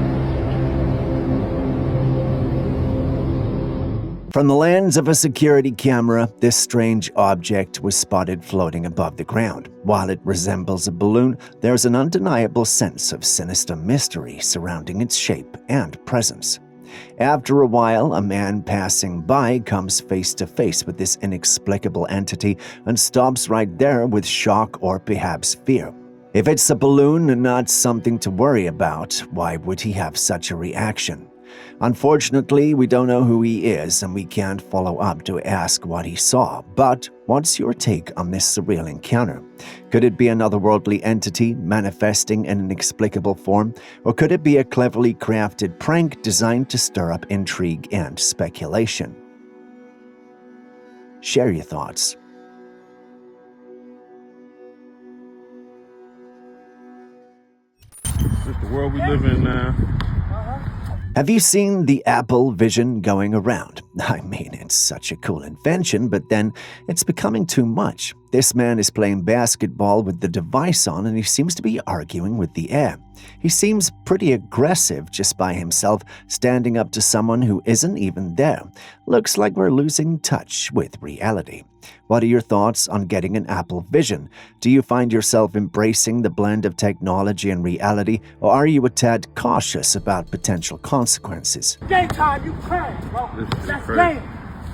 S9: From the lens of a security camera, this strange object was spotted floating above the ground. While it resembles a balloon, there's an undeniable sense of sinister mystery surrounding its shape and presence. After a while, a man passing by comes face to face with this inexplicable entity and stops right there with shock or perhaps fear. If it's a balloon and not something to worry about, why would he have such a reaction? Unfortunately, we don't know who he is and we can't follow up to ask what he saw, but what's your take on this surreal encounter? Could it be another worldly entity manifesting in an inexplicable form, or could it be a cleverly crafted prank designed to stir up intrigue and speculation? Share your thoughts.
S10: This is the world we live in now.
S9: Have you seen the Apple Vision going around? I mean, it's such a cool invention, but then it's becoming too much. This man is playing basketball with the device on and he seems to be arguing with the air. He seems pretty aggressive just by himself, standing up to someone who isn't even there. Looks like we're losing touch with reality. What are your thoughts on getting an Apple Vision? Do you find yourself embracing the blend of technology and reality, or are you a tad cautious about potential consequences?
S6: Game time, you crash, bro. That's
S10: crazy.
S6: game.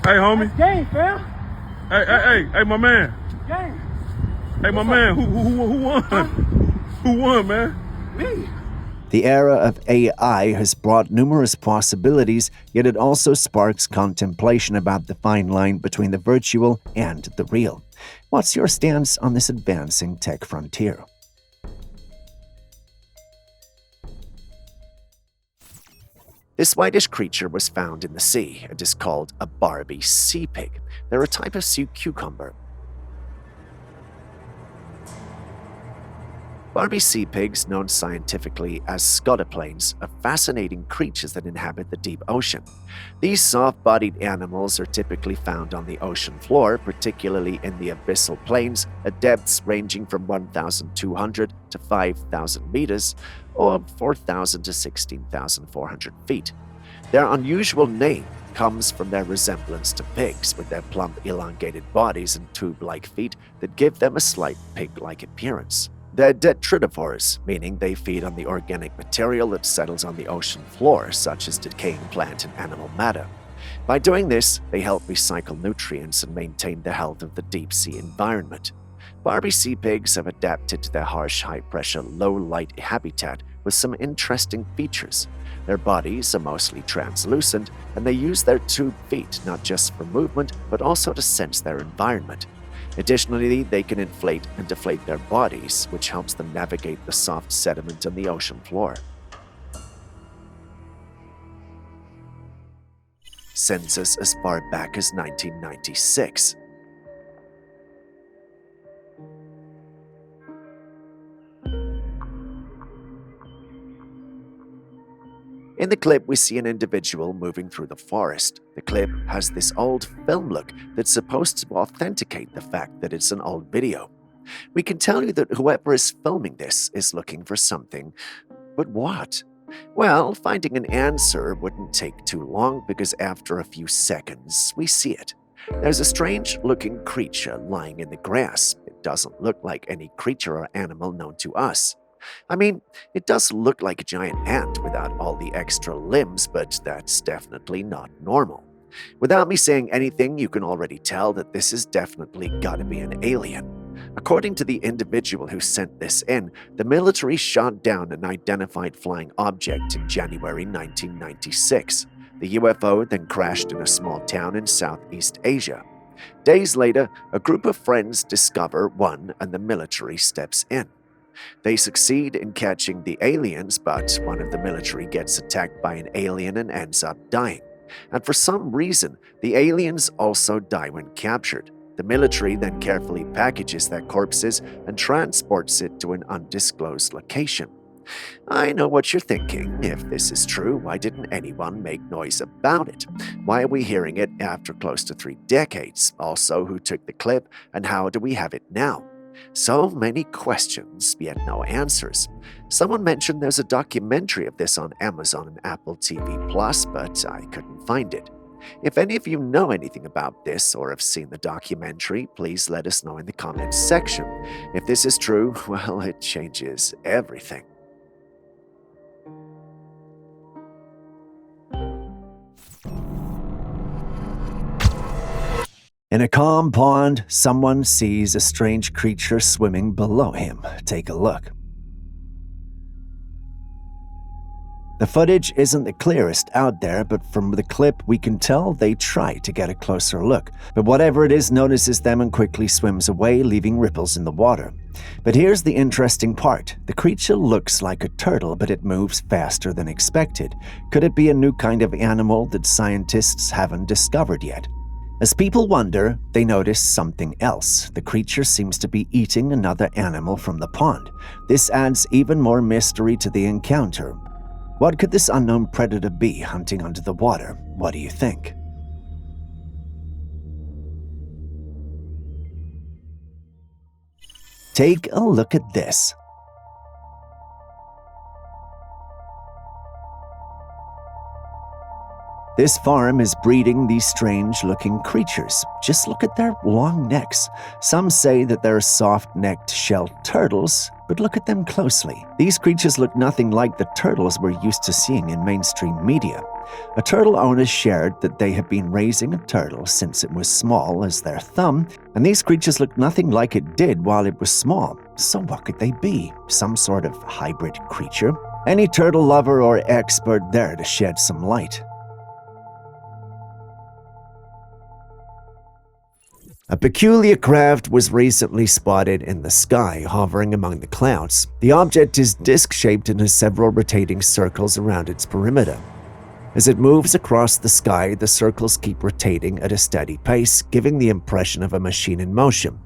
S10: Hey, homie.
S6: That's game, fam.
S10: Hey, my man.
S6: Game.
S10: Hey, my man. Who won? Who won, man?
S6: Me.
S9: The era of AI has brought numerous possibilities, yet it also sparks contemplation about the fine line between the virtual and the real. What's your stance on this advancing tech frontier?
S1: This whitish creature was found in the sea and is called a Barbie sea pig. They're a type of sea cucumber. Barbie sea pigs, known scientifically as scotoplanes, are fascinating creatures that inhabit the deep ocean. These soft-bodied animals are typically found on the ocean floor, particularly in the abyssal plains at depths ranging from 1,200 to 5,000 meters or 4,000 to 16,400 feet. Their unusual name comes from their resemblance to pigs, with their plump, elongated bodies and tube-like feet that give them a slight pig-like appearance. They're detritivores, meaning they feed on the organic material that settles on the ocean floor, such as decaying plant and animal matter. By doing this, they help recycle nutrients and maintain the health of the deep-sea environment. Barbie sea pigs have adapted to their harsh, high-pressure, low-light habitat with some interesting features. Their bodies are mostly translucent, and they use their tube feet not just for movement, but also to sense their environment. Additionally, they can inflate and deflate their bodies, which helps them navigate the soft sediment on the ocean floor. Census as far back as 1996. In the clip, we see an individual moving through the forest. The clip has this old film look that's supposed to authenticate the fact that it's an old video. We can tell you that whoever is filming this is looking for something, but what? Well, finding an answer wouldn't take too long because after a few seconds, we see it. There's a strange-looking creature lying in the grass. It doesn't look like any creature or animal known to us. I mean, it does look like a giant ant without all the extra limbs, but that's definitely not normal. Without me saying anything, you can already tell that this has definitely got to be an alien. According to the individual who sent this in, the military shot down an identified flying object in January 1996. The UFO then crashed in a small town in Southeast Asia. Days later, a group of friends discover one and the military steps in. They succeed in catching the aliens, but one of the military gets attacked by an alien and ends up dying. And for some reason, the aliens also die when captured. The military then carefully packages their corpses and transports it to an undisclosed location. I know what you're thinking. If this is true, why didn't anyone make noise about it? Why are we hearing it after close to 3 decades? Also, who took the clip, and how do we have it now? So many questions, yet no answers. Someone mentioned there's a documentary of this on Amazon and Apple TV+, but I couldn't find it. If any of you know anything about this or have seen the documentary, please let us know in the comments section. If this is true, well, it changes everything.
S9: In a calm pond, someone sees a strange creature swimming below him. Take a look. The footage isn't the clearest out there, but from the clip we can tell they try to get a closer look. But whatever it is notices them and quickly swims away, leaving ripples in the water. But here's the interesting part. The creature looks like a turtle, but it moves faster than expected. Could it be a new kind of animal that scientists haven't discovered yet? As people wonder, they notice something else. The creature seems to be eating another animal from the pond. This adds even more mystery to the encounter. What could this unknown predator be hunting under the water? What do you think? Take a look at this. This farm is breeding these strange-looking creatures. Just look at their long necks. Some say that they're soft-necked shell turtles, but look at them closely. These creatures look nothing like the turtles we're used to seeing in mainstream media. A turtle owner shared that they have been raising a turtle since it was small as their thumb, and these creatures look nothing like it did while it was small. So what could they be? Some sort of hybrid creature? Any turtle lover or expert there to shed some light? A peculiar craft was recently spotted in the sky, hovering among the clouds. The object is disc-shaped and has several rotating circles around its perimeter. As it moves across the sky, the circles keep rotating at a steady pace, giving the impression of a machine in motion.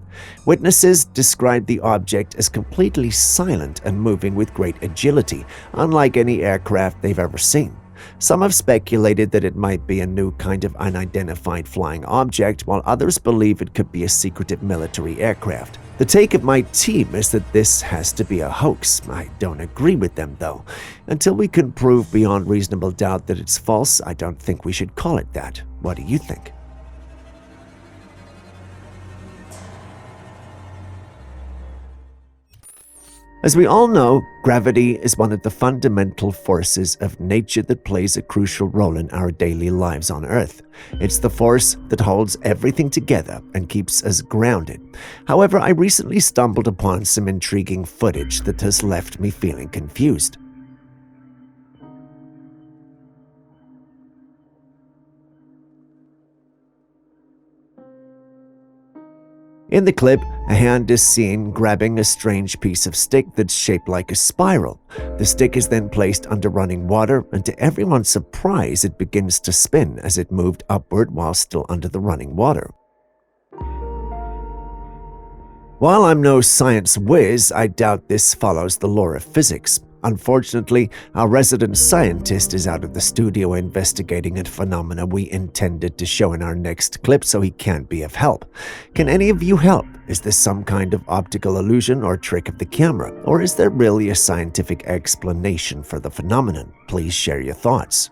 S9: Witnesses describe the object as completely silent and moving with great agility, unlike any aircraft they've ever seen. Some have speculated that it might be a new kind of unidentified flying object, while others believe it could be a secretive military aircraft. The take of my team is that this has to be a hoax. I don't agree with them, though. Until we can prove beyond reasonable doubt that it's false, I don't think we should call it that. What do you think? As we all know, gravity is one of the fundamental forces of nature that plays a crucial role in our daily lives on Earth. It's the force that holds everything together and keeps us grounded. However, I recently stumbled upon some intriguing footage that has left me feeling confused. In the clip, a hand is seen grabbing a strange piece of stick that's shaped like a spiral. The stick is then placed under running water, and to everyone's surprise, it begins to spin as it moved upward while still under the running water. While I'm no science whiz, I doubt this follows the law of physics. Unfortunately, our resident scientist is out of the studio investigating a phenomena we intended to show in our next clip, so he can't be of help. Can any of you help? Is this some kind of optical illusion or trick of the camera? Or is there really a scientific explanation for the phenomenon? Please share your thoughts.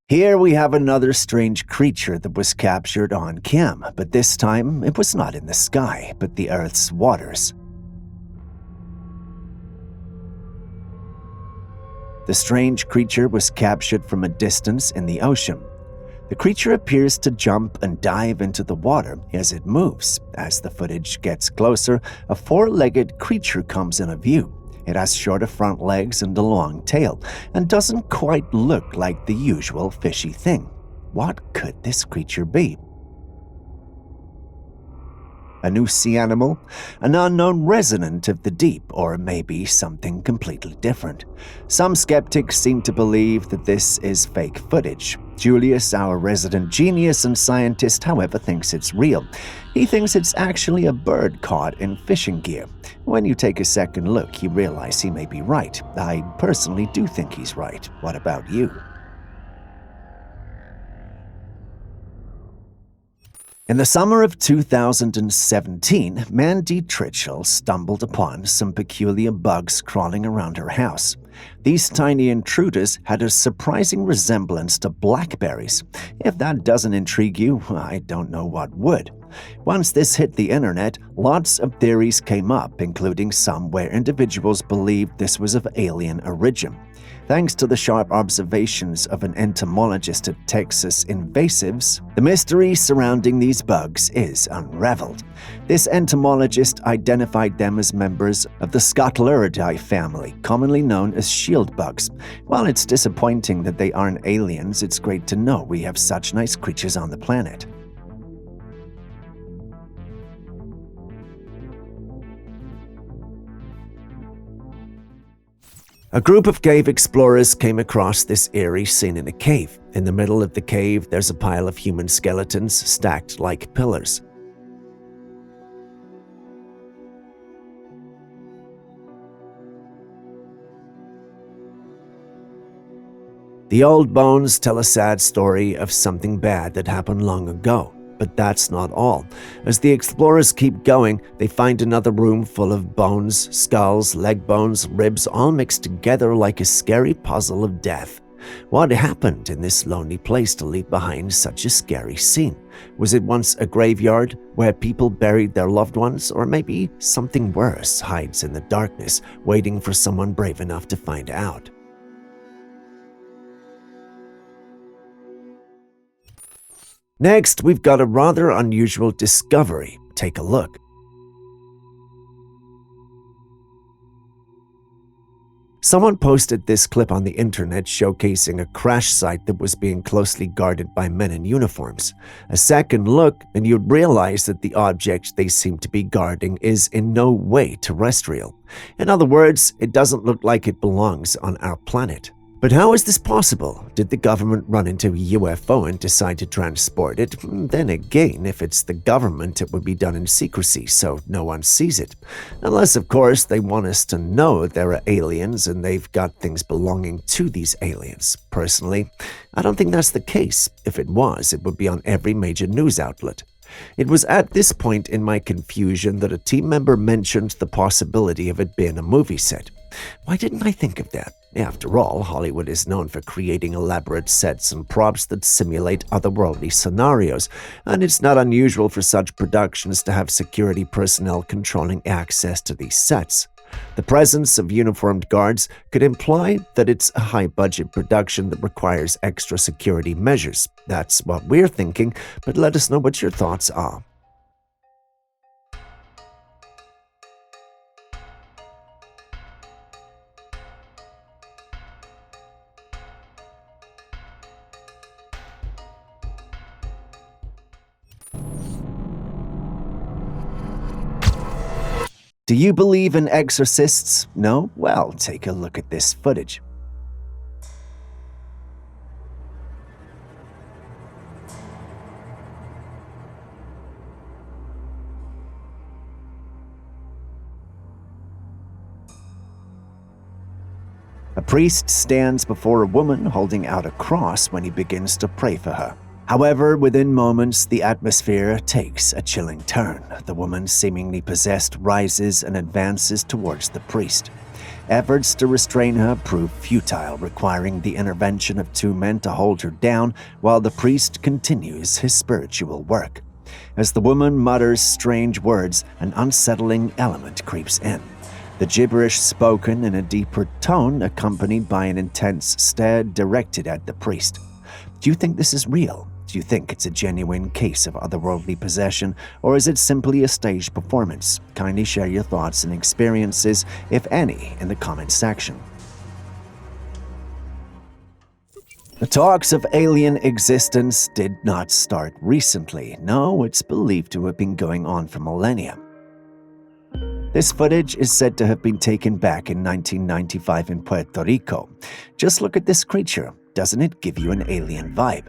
S9: Here we have another strange creature that was captured on cam, but this time it was not in the sky, but the Earth's waters. The strange creature was captured from a distance in the ocean. The creature appears to jump and dive into the water as it moves. As the footage gets closer, a four-legged creature comes into view. It has shorter front legs and a long tail, and doesn't quite look like the usual fishy thing. What could this creature be? A new sea animal? An unknown resident of the deep, or maybe something completely different? Some skeptics seem to believe that this is fake footage. Julius, our resident genius and scientist, however, thinks it's real. He thinks it's actually a bird caught in fishing gear. When you take a second look, you realize he may be right. I personally do think he's right. What about you? In the summer of 2017, Mandy Tritchell stumbled upon some peculiar bugs crawling around her house. These tiny intruders had a surprising resemblance to blackberries. If that doesn't intrigue you, I don't know what would. Once this hit the internet, lots of theories came up, including some where individuals believed this was of alien origin. Thanks to the sharp observations of an entomologist at Texas Invasives, the mystery surrounding these bugs is unraveled. This entomologist identified them as members of the Scutellaridae family, commonly known as shield bugs. While it's disappointing that they aren't aliens, it's great to know we have such nice creatures on the planet. A group of cave explorers came across this eerie scene in a cave. In the middle of the cave, there's a pile of human skeletons stacked like pillars. The old bones tell a sad story of something bad that happened long ago. But that's not all. As the explorers keep going, they find another room full of bones, skulls, leg bones, ribs, all mixed together like a scary puzzle of death. What happened in this lonely place to leave behind such a scary scene? Was it once a graveyard where people buried their loved ones? Or maybe something worse hides in the darkness, waiting for someone brave enough to find out? Next, we've got a rather unusual discovery. Take a look. Someone posted this clip on the internet showcasing a crash site that was being closely guarded by men in uniforms. A second look, and you'd realize that the object they seem to be guarding is in no way terrestrial. In other words, it doesn't look like it belongs on our planet. But how is this possible? Did the government run into a UFO and decide to transport it? Then again, if it's the government, it would be done in secrecy, so no one sees it. Unless, of course, they want us to know there are aliens and they've got things belonging to these aliens. Personally, I don't think that's the case. If it was, it would be on every major news outlet. It was at this point in my confusion that a team member mentioned the possibility of it being a movie set. Why didn't I think of that? After all, Hollywood is known for creating elaborate sets and props that simulate otherworldly scenarios, and it's not unusual for such productions to have security personnel controlling access to these sets. The presence of uniformed guards could imply that it's a high-budget production that requires extra security measures. That's what we're thinking, but let us know what your thoughts are. Do you believe in exorcists? No? Well, take a look at this footage. A priest stands before a woman holding out a cross when he begins to pray for her. However, within moments, the atmosphere takes a chilling turn. The woman, seemingly possessed, rises and advances towards the priest. Efforts to restrain her prove futile, requiring the intervention of two men to hold her down while the priest continues his spiritual work. As the woman mutters strange words, an unsettling element creeps in. The gibberish spoken in a deeper tone, accompanied by an intense stare directed at the priest. Do you think this is real? Do you think it's a genuine case of otherworldly possession, or is it simply a staged performance? Kindly share your thoughts and experiences, if any, in the comments section. The talks of alien existence did not start recently. No, it's believed to have been going on for millennia. This footage is said to have been taken back in 1995 in Puerto Rico. Just look at this creature. doesn't it give you an alien vibe?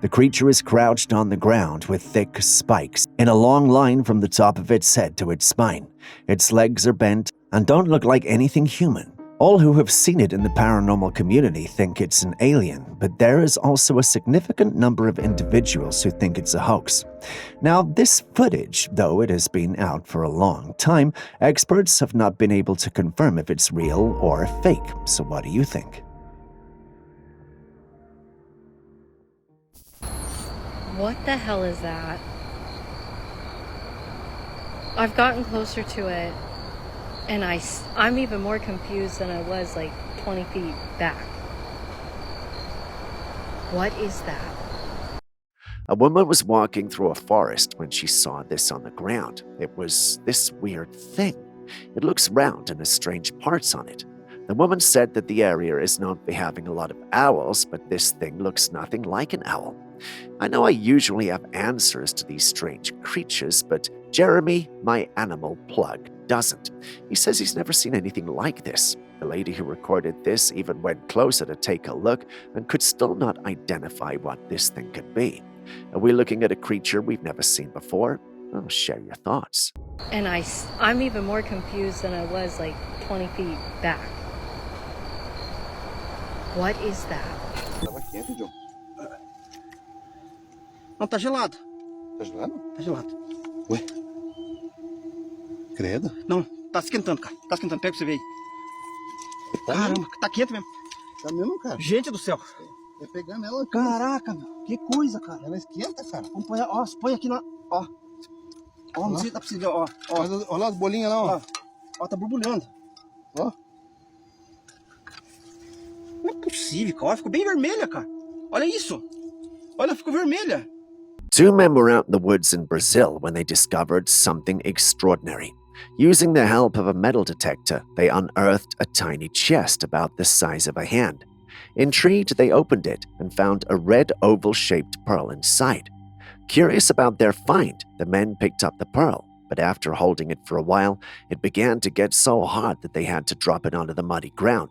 S9: The creature is crouched on the ground with thick spikes in a long line from the top of its head to its spine. Its legs are bent and don't look like anything human. All who have seen it in the paranormal community think it's an alien, but there is also a significant number of individuals who think it's a hoax. Now, this footage, though it has been out for a long time, experts have not been able to confirm if it's real or fake. So what do you think?
S12: What the hell is that? I've gotten closer to it, and I'm even more confused than I was like 20 feet back. What is that?
S1: A woman was walking through a forest when she saw this on the ground. It was this weird thing. It looks round and has strange parts on it. The woman said that the area is known for having a lot of owls, but this thing looks nothing like an owl. I know I usually have answers to these strange creatures, but Jeremy, my animal plug, doesn't. He says he's never seen anything like this. The lady who recorded this even went closer to take a look and could still not identify what this thing could be. Are we looking at a creature we've never seen before? Oh, share your thoughts.
S12: And I'm even more confused than I was like 20 feet back. What is that?
S13: Tava quente, John. Não, tá gelado. Tá gelado? Tá gelado. Ué? Credo? Não, tá esquentando, cara. Tá esquentando. Pega pra você ver aí. Caramba, tá quente mesmo. Tá mesmo, cara? Gente do céu. É pegando ela aqui. Caraca, meu. Que coisa, cara. Ela esquenta, cara. Vamos pôr, ó, põe aqui na... Ó. Ó, não sei se dá pra você ver, ó. Olha lá as bolinhas lá, ó. Ó, tá borbulhando. Ó. Não é possível, cara. Ficou bem vermelha, cara. Olha isso. Olha, ficou vermelha.
S1: Two men were out in the woods in Brazil when they discovered something extraordinary. Using the help of a metal detector, they unearthed a tiny chest about the size of a hand. Intrigued, they opened it and found a red oval-shaped pearl inside. Curious about their find, the men picked up the pearl, but after holding it for a while, it began to get so hot that they had to drop it onto the muddy ground.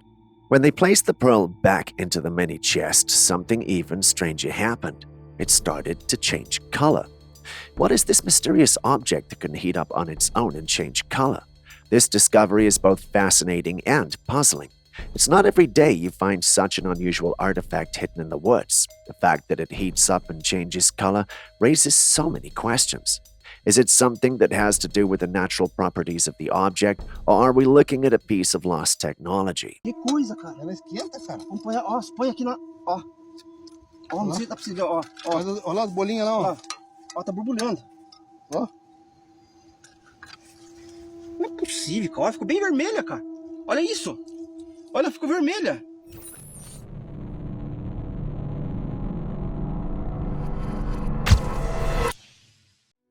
S1: When they placed the pearl back into the mini chest, something even stranger happened. It started to change color. What is this mysterious object that can heat up on its own and change color? This discovery is both fascinating and puzzling. It's not every day you find such an unusual artifact hidden in the woods. The fact that it heats up and changes color raises so many questions. Is it something that has to do with the natural properties of the object, or are we looking at a piece of lost technology?
S13: Que coisa, cara. Ela esquenta, cara. Vamos pôr, ó, põe aqui na... Ó. Ó, não sei se dá pra você ver, ó. Olha lá as bolinhas lá, ó. Ó, tá borbulhando. Ó. Não é possível, cara. Ficou bem vermelha, cara. Olha isso. Olha, ficou vermelha.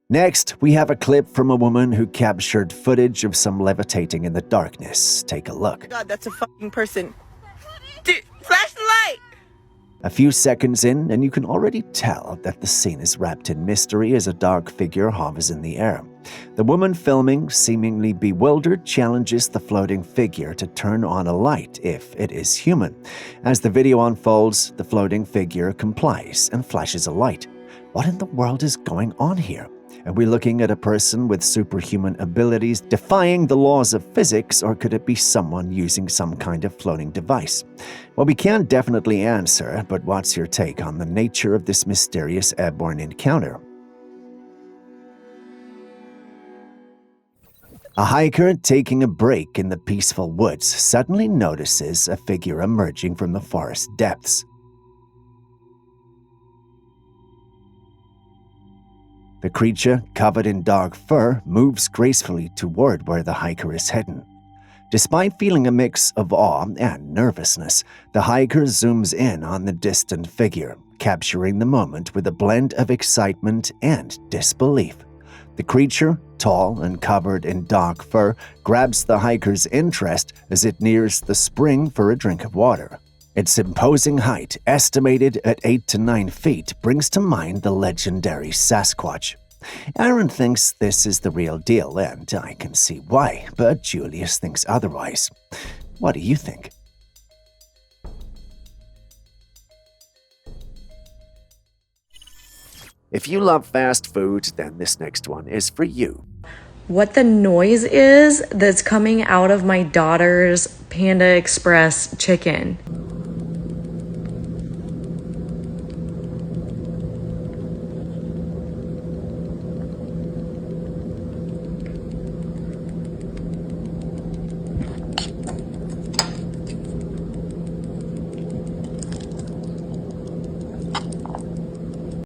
S9: Next, we have a clip from a woman who captured footage of some levitating in the darkness. Take a look.
S11: God, that's a fucking person. Dude, flash the light!
S9: A few seconds in, and you can already tell that the scene is wrapped in mystery as a dark figure hovers in the air. The woman filming, seemingly bewildered, challenges the floating figure to turn on a light if it is human. As the video unfolds, the floating figure complies and flashes a light. What in the world is going on here? Are we looking at a person with superhuman abilities defying the laws of physics, or could it be someone using some kind of floating device? Well, we can't definitely answer, but what's your take on the nature of this mysterious airborne encounter? A hiker taking a break in the peaceful woods suddenly notices a figure emerging from the forest depths. The creature, covered in dark fur, moves gracefully toward where the hiker is heading. Despite feeling a mix of awe and nervousness, the hiker zooms in on the distant figure, capturing the moment with a blend of excitement and disbelief. The creature, tall and covered in dark fur, grabs the hiker's interest as it nears the spring for a drink of water. Its imposing height, estimated at 8 to 9 feet, brings to mind the legendary Sasquatch. Aaron thinks this is the real deal, and I can see why, but Julius thinks otherwise. What do you think?
S1: If you love fast food, then this next one is for you.
S12: What the noise is that's coming out of my daughter's Panda Express chicken.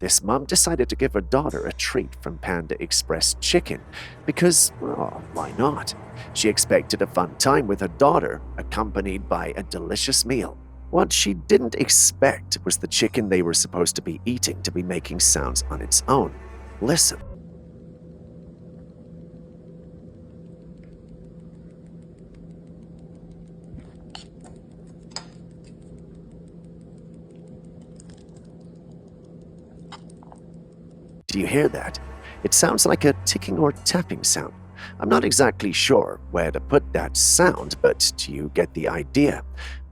S1: This mom decided to give her daughter a treat from Panda Express chicken because, well, why not? She expected a fun time with her daughter, accompanied by a delicious meal. What she didn't expect was the chicken they were supposed to be eating to be making sounds on its own. Listen. Do you hear that? It sounds like a ticking or tapping sound. I'm not exactly sure where to put that sound, but do you get the idea?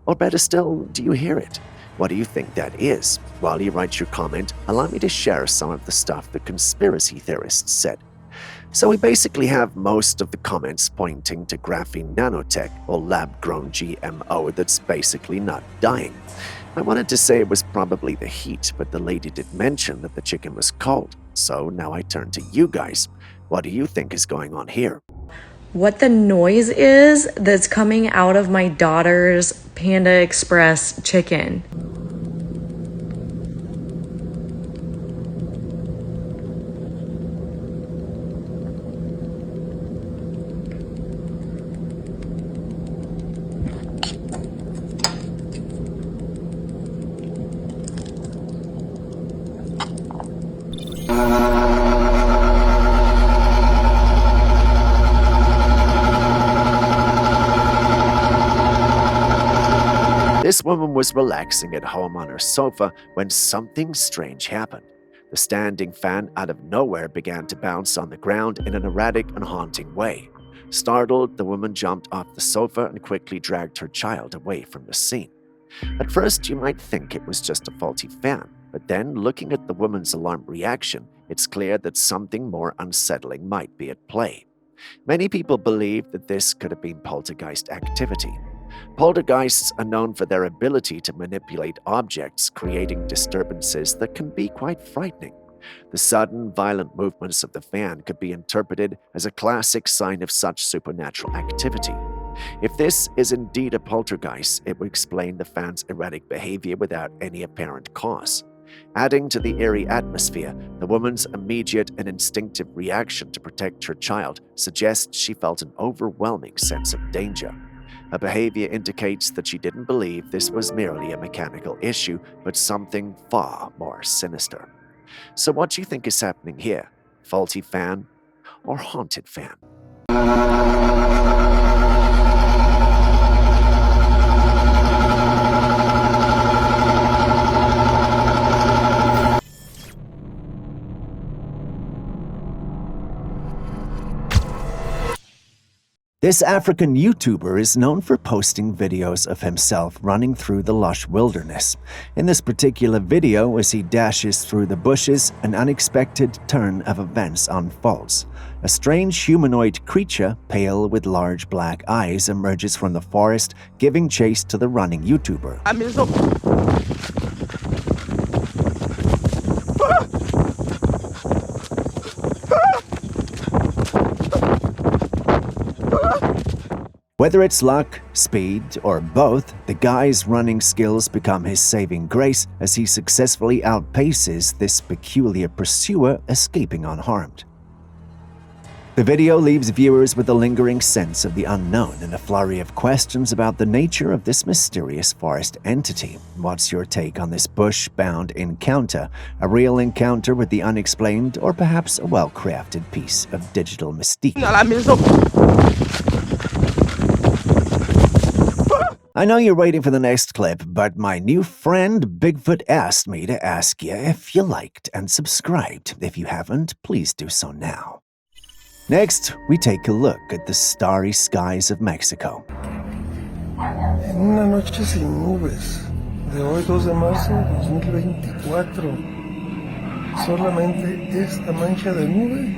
S1: Or better still, do you hear it? What do you think that is? While you write your comment, allow me to share some of the stuff the conspiracy theorists said. So we basically have most of the comments pointing to graphene nanotech or lab-grown GMO that's basically not dying. I wanted to say it was probably the heat, but the lady did mention that the chicken was cold. So now I turn to you guys. What do you think is going on here?
S12: What the noise is that's coming out of my daughter's Panda Express chicken.
S1: This woman was relaxing at home on her sofa when something strange happened. The standing fan out of nowhere began to bounce on the ground in an erratic and haunting way. Startled, the woman jumped off the sofa and quickly dragged her child away from the scene. At first, you might think it was just a faulty fan, but then, looking at the woman's alarmed reaction, it's clear that something more unsettling might be at play. Many people believe that this could have been poltergeist activity. Poltergeists are known for their ability to manipulate objects, creating disturbances that can be quite frightening. The sudden, violent movements of the fan could be interpreted as a classic sign of such supernatural activity. If this is indeed a poltergeist, it would explain the fan's erratic behavior without any apparent cause. Adding to the eerie atmosphere, the woman's immediate and instinctive reaction to protect her child suggests she felt an overwhelming sense of danger. Her behavior indicates that she didn't believe this was merely a mechanical issue, but something far more sinister. So what do you think is happening here? Faulty fan or haunted fan?
S9: This African YouTuber is known for posting videos of himself running through the lush wilderness. In this particular video, as he dashes through the bushes, an unexpected turn of events unfolds. A strange humanoid creature, pale with large black eyes, emerges from the forest, giving chase to the running YouTuber. Whether it's luck, speed, or both, the guy's running skills become his saving grace as he successfully outpaces this peculiar pursuer, escaping unharmed. The video leaves viewers with a lingering sense of the unknown and a flurry of questions about the nature of this mysterious forest entity. What's your take on this bush-bound encounter? A real encounter with the unexplained, or perhaps a well-crafted piece of digital mystique? I know you're waiting for the next clip, but my new friend Bigfoot asked me to ask you if you liked and subscribed. If you haven't, please do so now. Next, we take a look at the starry skies of Mexico.
S14: En una noche sin nubes, de hoy 2 de marzo de 2024, solamente esta mancha de nube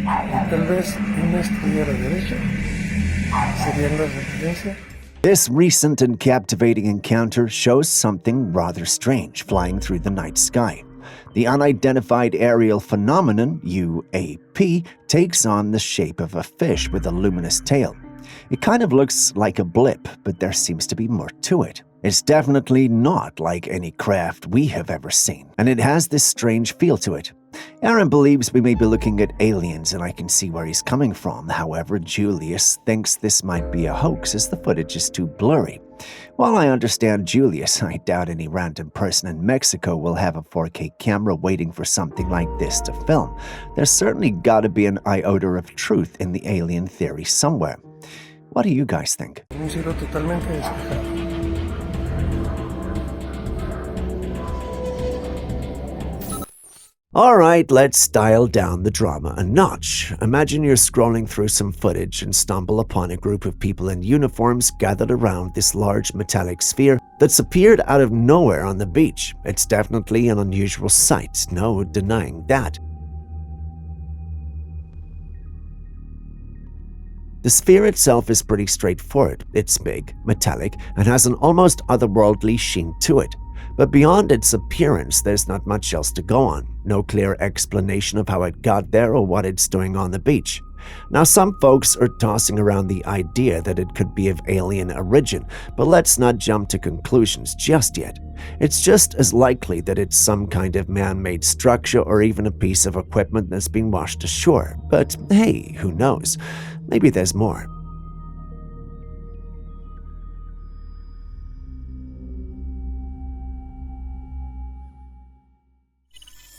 S14: y tal vez una estrella a la derecha serían las referencias.
S9: This recent and captivating encounter shows something rather strange flying through the night sky. The unidentified aerial phenomenon, UAP, takes on the shape of a fish with a luminous tail. It kind of looks like a blip, but there seems to be more to it. It's definitely not like any craft we have ever seen, and it has this strange feel to it. Aaron believes we may be looking at aliens, and I can see where he's coming from. However, Julius thinks this might be a hoax as the footage is too blurry. While I understand Julius, I doubt any random person in Mexico will have a 4K camera waiting for something like this to film. There's certainly gotta be an iota of truth in the alien theory somewhere. What do you guys think?
S14: Un cielo totalmente despejado.
S1: Alright, let's dial down the drama a notch. Imagine you're scrolling through some footage and stumble upon a group of people in uniforms gathered around this large metallic sphere that's appeared out of nowhere on the beach. It's definitely an unusual sight, no denying that. The sphere itself is pretty straightforward. It's big, metallic, and has an almost otherworldly sheen to it. But beyond its appearance, there's not much else to go on. No clear explanation of how it got there or what it's doing on the beach. Now, some folks are tossing around the idea that it could be of alien origin, but let's not jump to conclusions just yet. It's just as likely that it's some kind of man-made structure or even a piece of equipment that's been washed ashore. But hey, who knows? Maybe there's more.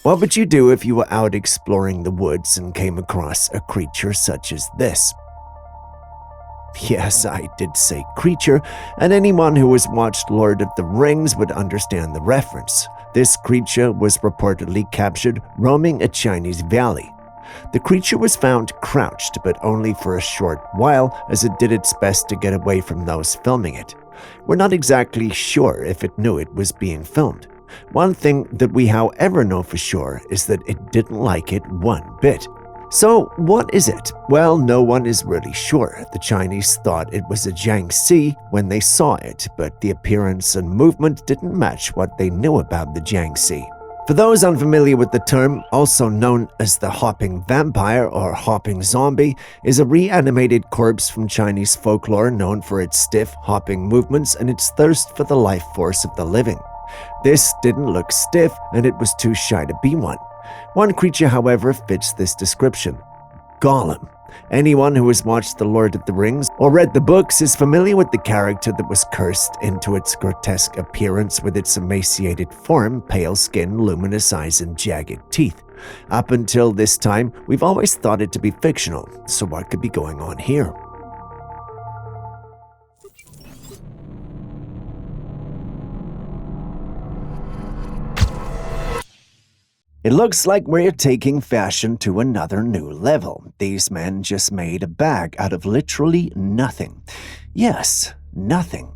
S1: What would you do if you were out exploring the woods and came across a creature such as this? Yes, I did say creature, and anyone who has watched Lord of the Rings would understand the reference. This creature was reportedly captured roaming a Chinese valley. The creature was found crouched, but only for a short while, as it did its best to get away from those filming it. We're not exactly sure if it knew it was being filmed. One thing that we however know for sure is that it didn't like it one bit. So what is it? Well, no one is really sure. The Chinese thought it was a Jiangxi when they saw it, but the appearance and movement didn't match what they knew about the Jiangxi. For those unfamiliar with the term, also known as the hopping vampire or hopping zombie, is a reanimated corpse from Chinese folklore known for its stiff, hopping movements and its thirst for the life force of the living. This didn't look stiff, and it was too shy to be one. One creature, however, fits this description: Gollum. Anyone who has watched The Lord of the Rings or read the books is familiar with the character that was cursed into its grotesque appearance with its emaciated form, pale skin, luminous eyes, and jagged teeth. Up until this time, we've always thought it to be fictional, so what could be going on here? It looks like we're taking fashion to another new level. These men just made a bag out of literally nothing. Yes, nothing.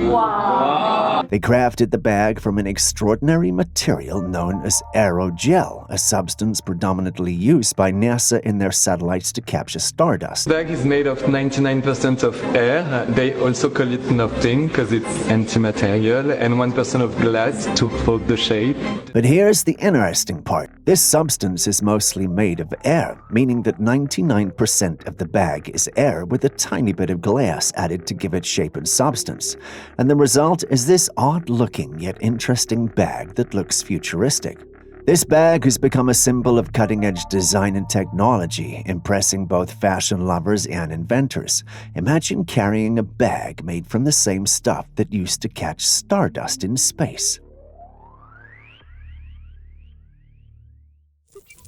S5: Wow.
S9: They crafted the bag from an extraordinary material known as aerogel, a substance predominantly used by NASA in their satellites to capture stardust.
S15: The bag is made of 99% of air. They also call it nothing because it's antimaterial, and 1% of glass to hold the shape.
S9: But here's the interesting part. This substance is mostly made of air, meaning that 99% of the bag is air with a tiny bit of glass added to give it shape and substance. And the result is this odd-looking yet interesting bag that looks futuristic. This bag has become a symbol of cutting-edge design and technology, impressing both fashion lovers and inventors. Imagine carrying a bag made from the same stuff that used to catch stardust in space.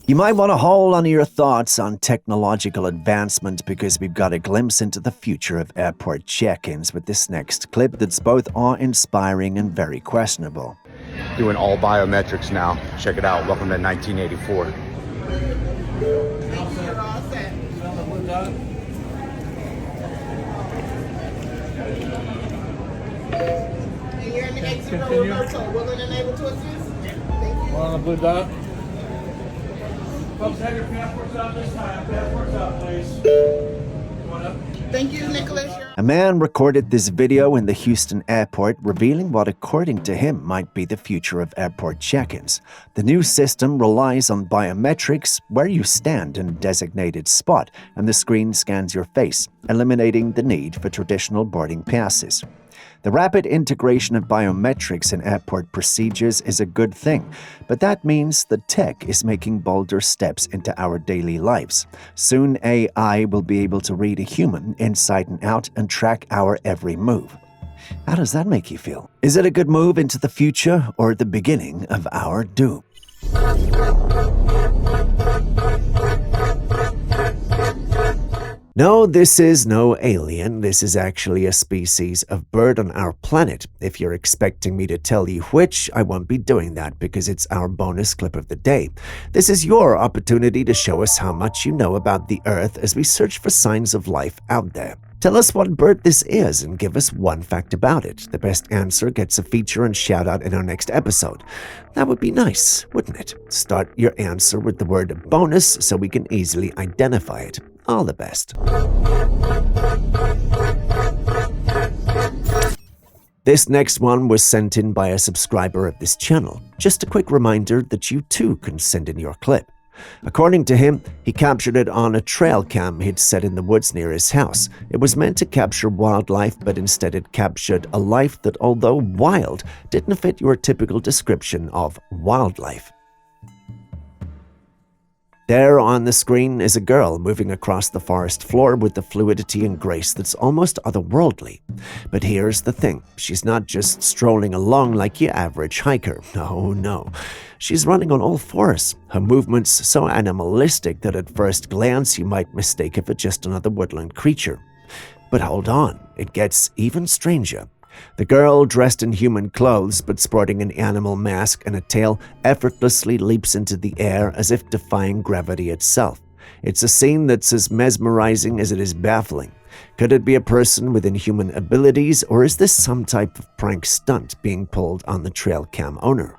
S9: You might want to hold on to your thoughts on technological advancement because we've got a glimpse into the future of airport check-ins with this next clip that's both awe-inspiring and very questionable.
S16: Doing all biometrics now. Check it out. Welcome to 1984.
S14: Continue.
S11: Willing and able to assist.
S14: On the blue dot. Folks, have your passports out this time. Passports out, please. Come on up.
S11: Thank you, Nicholas.
S9: A man recorded this video in the Houston airport, revealing what, according to him, might be the future of airport check-ins. The new system relies on biometrics, where you stand in a designated spot, and the screen scans your face, eliminating the need for traditional boarding passes. The rapid integration of biometrics in airport procedures is a good thing, but that means the tech is making bolder steps into our daily lives. Soon AI will be able to read a human inside and out and track our every move. How does that make you feel? Is it a good move into the future or the beginning of our doom? No, this is no alien. This is actually a species of bird on our planet. If you're expecting me to tell you which, I won't be doing that because it's our bonus clip of the day. This is your opportunity to show us how much you know about the Earth as we search for signs of life out there. Tell us what bird this is and give us one fact about it. The best answer gets a feature and shout out in our next episode. That would be nice, wouldn't it? Start your answer with the word bonus so we can easily identify it. All the best. This next one was sent in by a subscriber of this channel. Just a quick reminder that you too can send in your clip. According to him, he captured it on a Trailcam he'd set in the woods near his house. It was meant to capture wildlife, but instead it captured a life that, although wild, didn't fit your typical description of wildlife. There on the screen is a girl moving across the forest floor with the fluidity and grace that's almost otherworldly. But here's the thing, she's not just strolling along like your average hiker. No. She's running on all fours. Her movements so animalistic that at first glance you might mistake it for just another woodland creature. But hold on, it gets even stranger. The girl, dressed in human clothes but sporting an animal mask and a tail, effortlessly leaps into the air as if defying gravity itself. It's a scene that's as mesmerizing as it is baffling. Could it be a person with inhuman abilities, or is this some type of prank stunt being pulled on the Trailcam owner?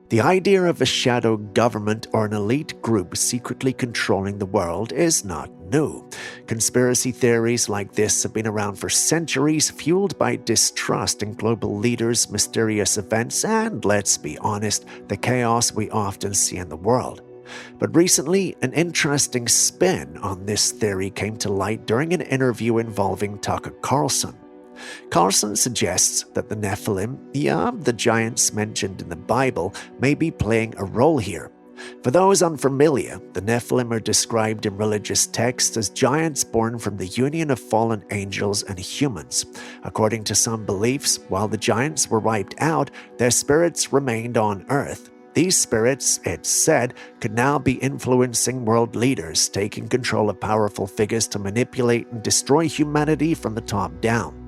S9: The idea of a shadow government or an elite group secretly controlling the world is not new. Conspiracy theories like this have been around for centuries, fueled by distrust in global leaders, mysterious events, and, let's be honest, the chaos we often see in the world. But recently, an interesting spin on this theory came to light during an interview involving Tucker Carlson. Carlson suggests that the Nephilim, the giants mentioned in the Bible, may be playing a role here. For those unfamiliar, the Nephilim are described in religious texts as giants born from the union of fallen angels and humans. According to some beliefs, while the giants were wiped out, their spirits remained on Earth. These spirits, it's said, could now be influencing world leaders, taking control of powerful figures to manipulate and destroy humanity from the top down.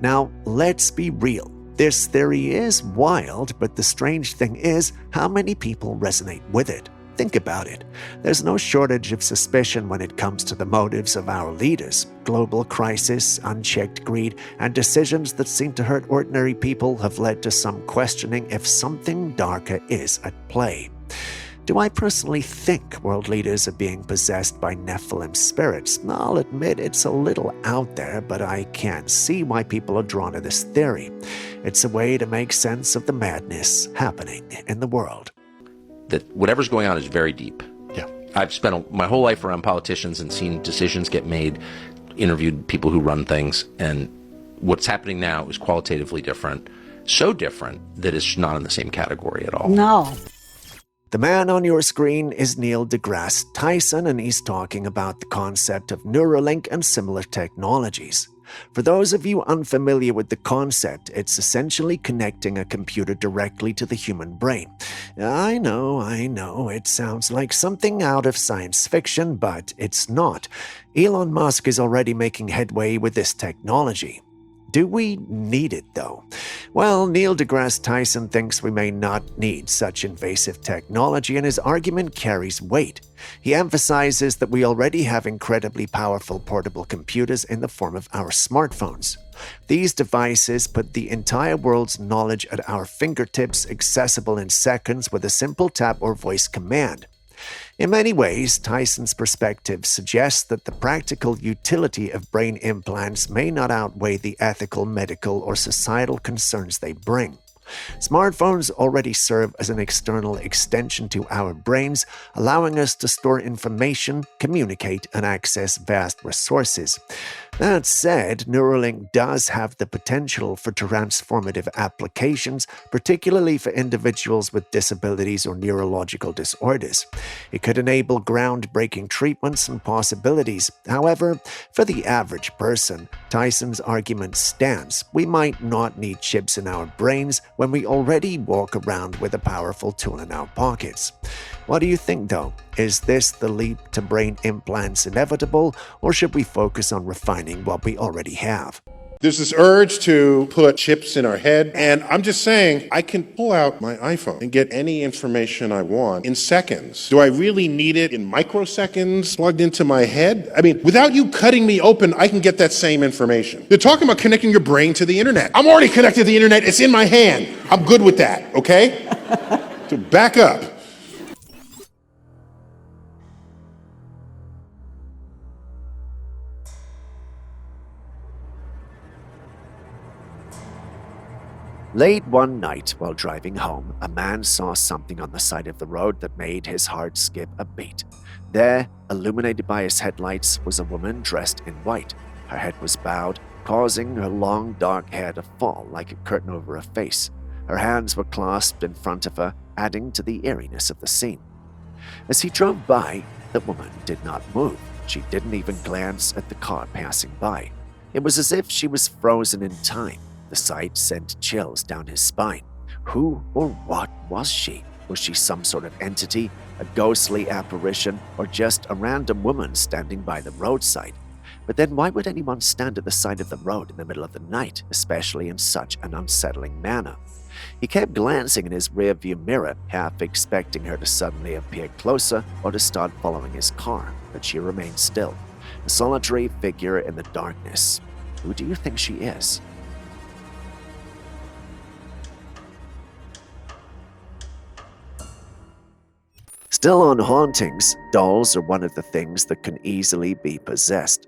S9: Now, let's be real. This theory is wild, but the strange thing is how many people resonate with it. Think about it. There's no shortage of suspicion when it comes to the motives of our leaders. Global crisis, unchecked greed, and decisions that seem to hurt ordinary people have led to some questioning if something darker is at play. Do I personally think world leaders are being possessed by Nephilim spirits? I'll admit it's a little out there, but I can see why people are drawn to this theory. It's a way to make sense of the madness happening in the world.
S17: That whatever's going on is very deep. Yeah. I've spent my whole life around politicians and seen decisions get made, interviewed people who run things, and what's happening now is qualitatively different. So different that it's not in the same category at all.
S8: No.
S9: The man on your screen is Neil deGrasse Tyson, and he's talking about the concept of Neuralink and similar technologies. For those of you unfamiliar with the concept, it's essentially connecting a computer directly to the human brain. I know, it sounds like something out of science fiction, but it's not. Elon Musk is already making headway with this technology.
S1: Do we need it, though? Well, Neil deGrasse Tyson thinks we may not need such invasive technology, and his argument carries weight. He emphasizes that we already have incredibly powerful portable computers in the form of our smartphones. These devices put the entire world's knowledge at our fingertips, accessible in seconds with a simple tap or voice command. In many ways, Tyson's perspective suggests that the practical utility of brain implants may not outweigh the ethical, medical, or societal concerns they bring. Smartphones already serve as an external extension to our brains, allowing us to store information, communicate, and access vast resources. That said, Neuralink does have the potential for transformative applications, particularly for individuals with disabilities or neurological disorders. It could enable groundbreaking treatments and possibilities. However, for the average person, Tyson's argument stands. We might not need chips in our brains when we already walk around with a powerful tool in our pockets. What do you think, though? Is this the leap to brain implants inevitable, or should we focus on refining what we already have?
S18: There's this urge to put chips in our head, and I'm just saying, I can pull out my iPhone and get any information I want in seconds. Do I really need it in microseconds plugged into my head? I mean, without you cutting me open, I can get that same information. They're talking about connecting your brain to the internet. I'm already connected to the internet. It's in my hand. I'm good with that, okay? So back up.
S1: Late one night, while driving home, a man saw something on the side of the road that made his heart skip a beat. There, illuminated by his headlights, was a woman dressed in white. Her head was bowed, causing her long dark hair to fall like a curtain over her face. Her hands were clasped in front of her, adding to the eeriness of the scene. As he drove by, the woman did not move. She didn't even glance at the car passing by. It was as if she was frozen in time. The sight sent chills down his spine. Who or what was she? Was she some sort of entity, a ghostly apparition, or just a random woman standing by the roadside? But then why would anyone stand at the side of the road in the middle of the night, especially in such an unsettling manner? He kept glancing in his rearview mirror, half expecting her to suddenly appear closer or to start following his car, but she remained still, a solitary figure in the darkness. Who do you think she is? Still on hauntings, dolls are one of the things that can easily be possessed.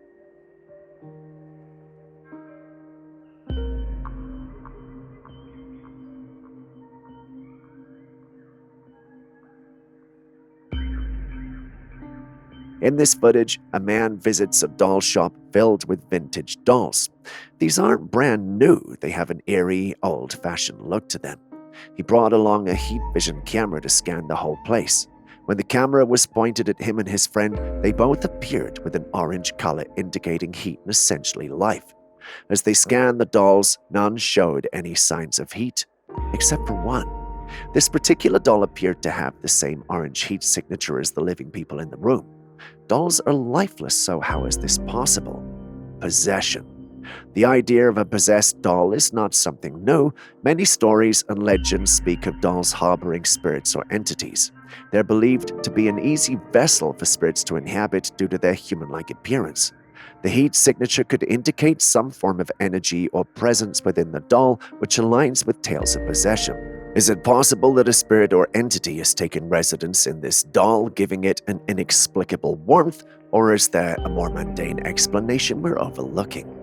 S1: In this footage, a man visits a doll shop filled with vintage dolls. These aren't brand new, they have an eerie, old-fashioned look to them. He brought along a heat vision camera to scan the whole place. When the camera was pointed at him and his friend, they both appeared with an orange color indicating heat and essentially life. As they scanned the dolls, none showed any signs of heat, except for one. This particular doll appeared to have the same orange heat signature as the living people in the room. Dolls are lifeless, so how is this possible? Possession. The idea of a possessed doll is not something new. Many stories and legends speak of dolls harboring spirits or entities. They're believed to be an easy vessel for spirits to inhabit due to their human-like appearance. The heat signature could indicate some form of energy or presence within the doll, which aligns with tales of possession. Is it possible that a spirit or entity has taken residence in this doll, giving it an inexplicable warmth, or is there a more mundane explanation we're overlooking?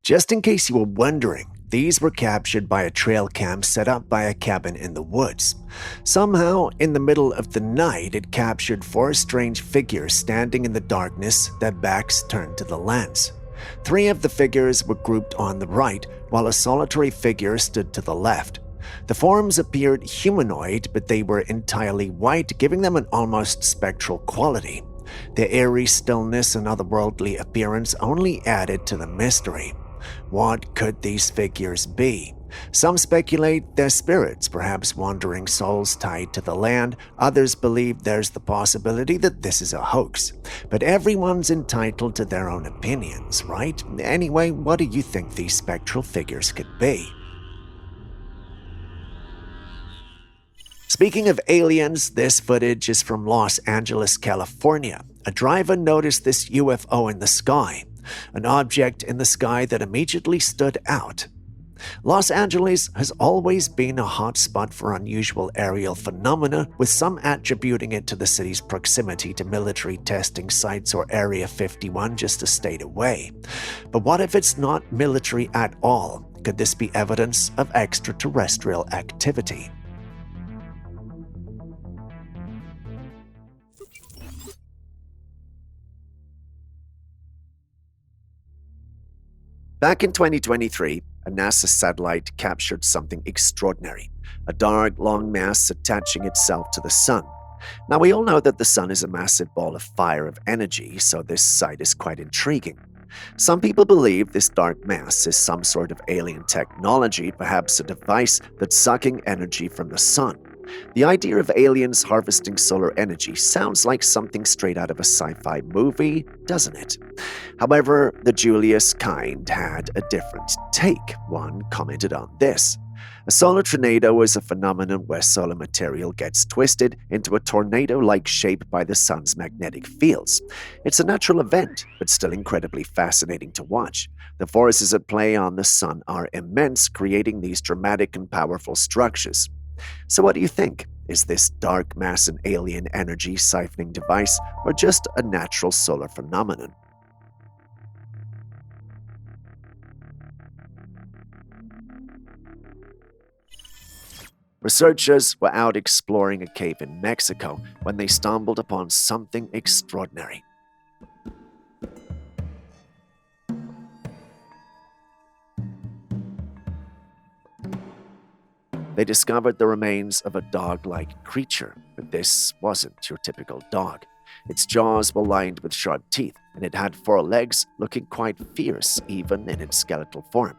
S1: Just in case you were wondering, these were captured by a Trailcam set up by a cabin in the woods. Somehow, in the middle of the night, it captured 4 strange figures standing in the darkness, their backs turned to the lens. 3 of the figures were grouped on the right, while a solitary figure stood to the left. The forms appeared humanoid, but they were entirely white, giving them an almost spectral quality. Their eerie stillness and otherworldly appearance only added to the mystery. What could these figures be? Some speculate they're spirits, perhaps wandering souls tied to the land. Others believe there's the possibility that this is a hoax. But everyone's entitled to their own opinions, right? Anyway, what do you think these spectral figures could be? Speaking of aliens, this footage is from Los Angeles, California. A driver noticed this UFO in the sky, an object in the sky that immediately stood out. Los Angeles has always been a hotspot for unusual aerial phenomena, with some attributing it to the city's proximity to military testing sites or Area 51 just a state away. But what if it's not military at all? Could this be evidence of extraterrestrial activity? Back in 2023, a NASA satellite captured something extraordinary, a dark, long mass attaching itself to the sun. Now, we all know that the sun is a massive ball of fire of energy, so this sight is quite intriguing. Some people believe this dark mass is some sort of alien technology, perhaps a device that's sucking energy from the sun. The idea of aliens harvesting solar energy sounds like something straight out of a sci-fi movie, doesn't it? However, the Julius kind had a different take. One commented on this. A solar tornado is a phenomenon where solar material gets twisted into a tornado-like shape by the sun's magnetic fields. It's a natural event, but still incredibly fascinating to watch. The forces at play on the sun are immense, creating these dramatic and powerful structures. So what do you think? Is this dark mass an alien energy siphoning device or just a natural solar phenomenon? Researchers were out exploring a cave in Mexico when they stumbled upon something extraordinary. They discovered the remains of a dog-like creature, but this wasn't your typical dog. Its jaws were lined with sharp teeth, and it had 4 legs, looking quite fierce even in its skeletal form.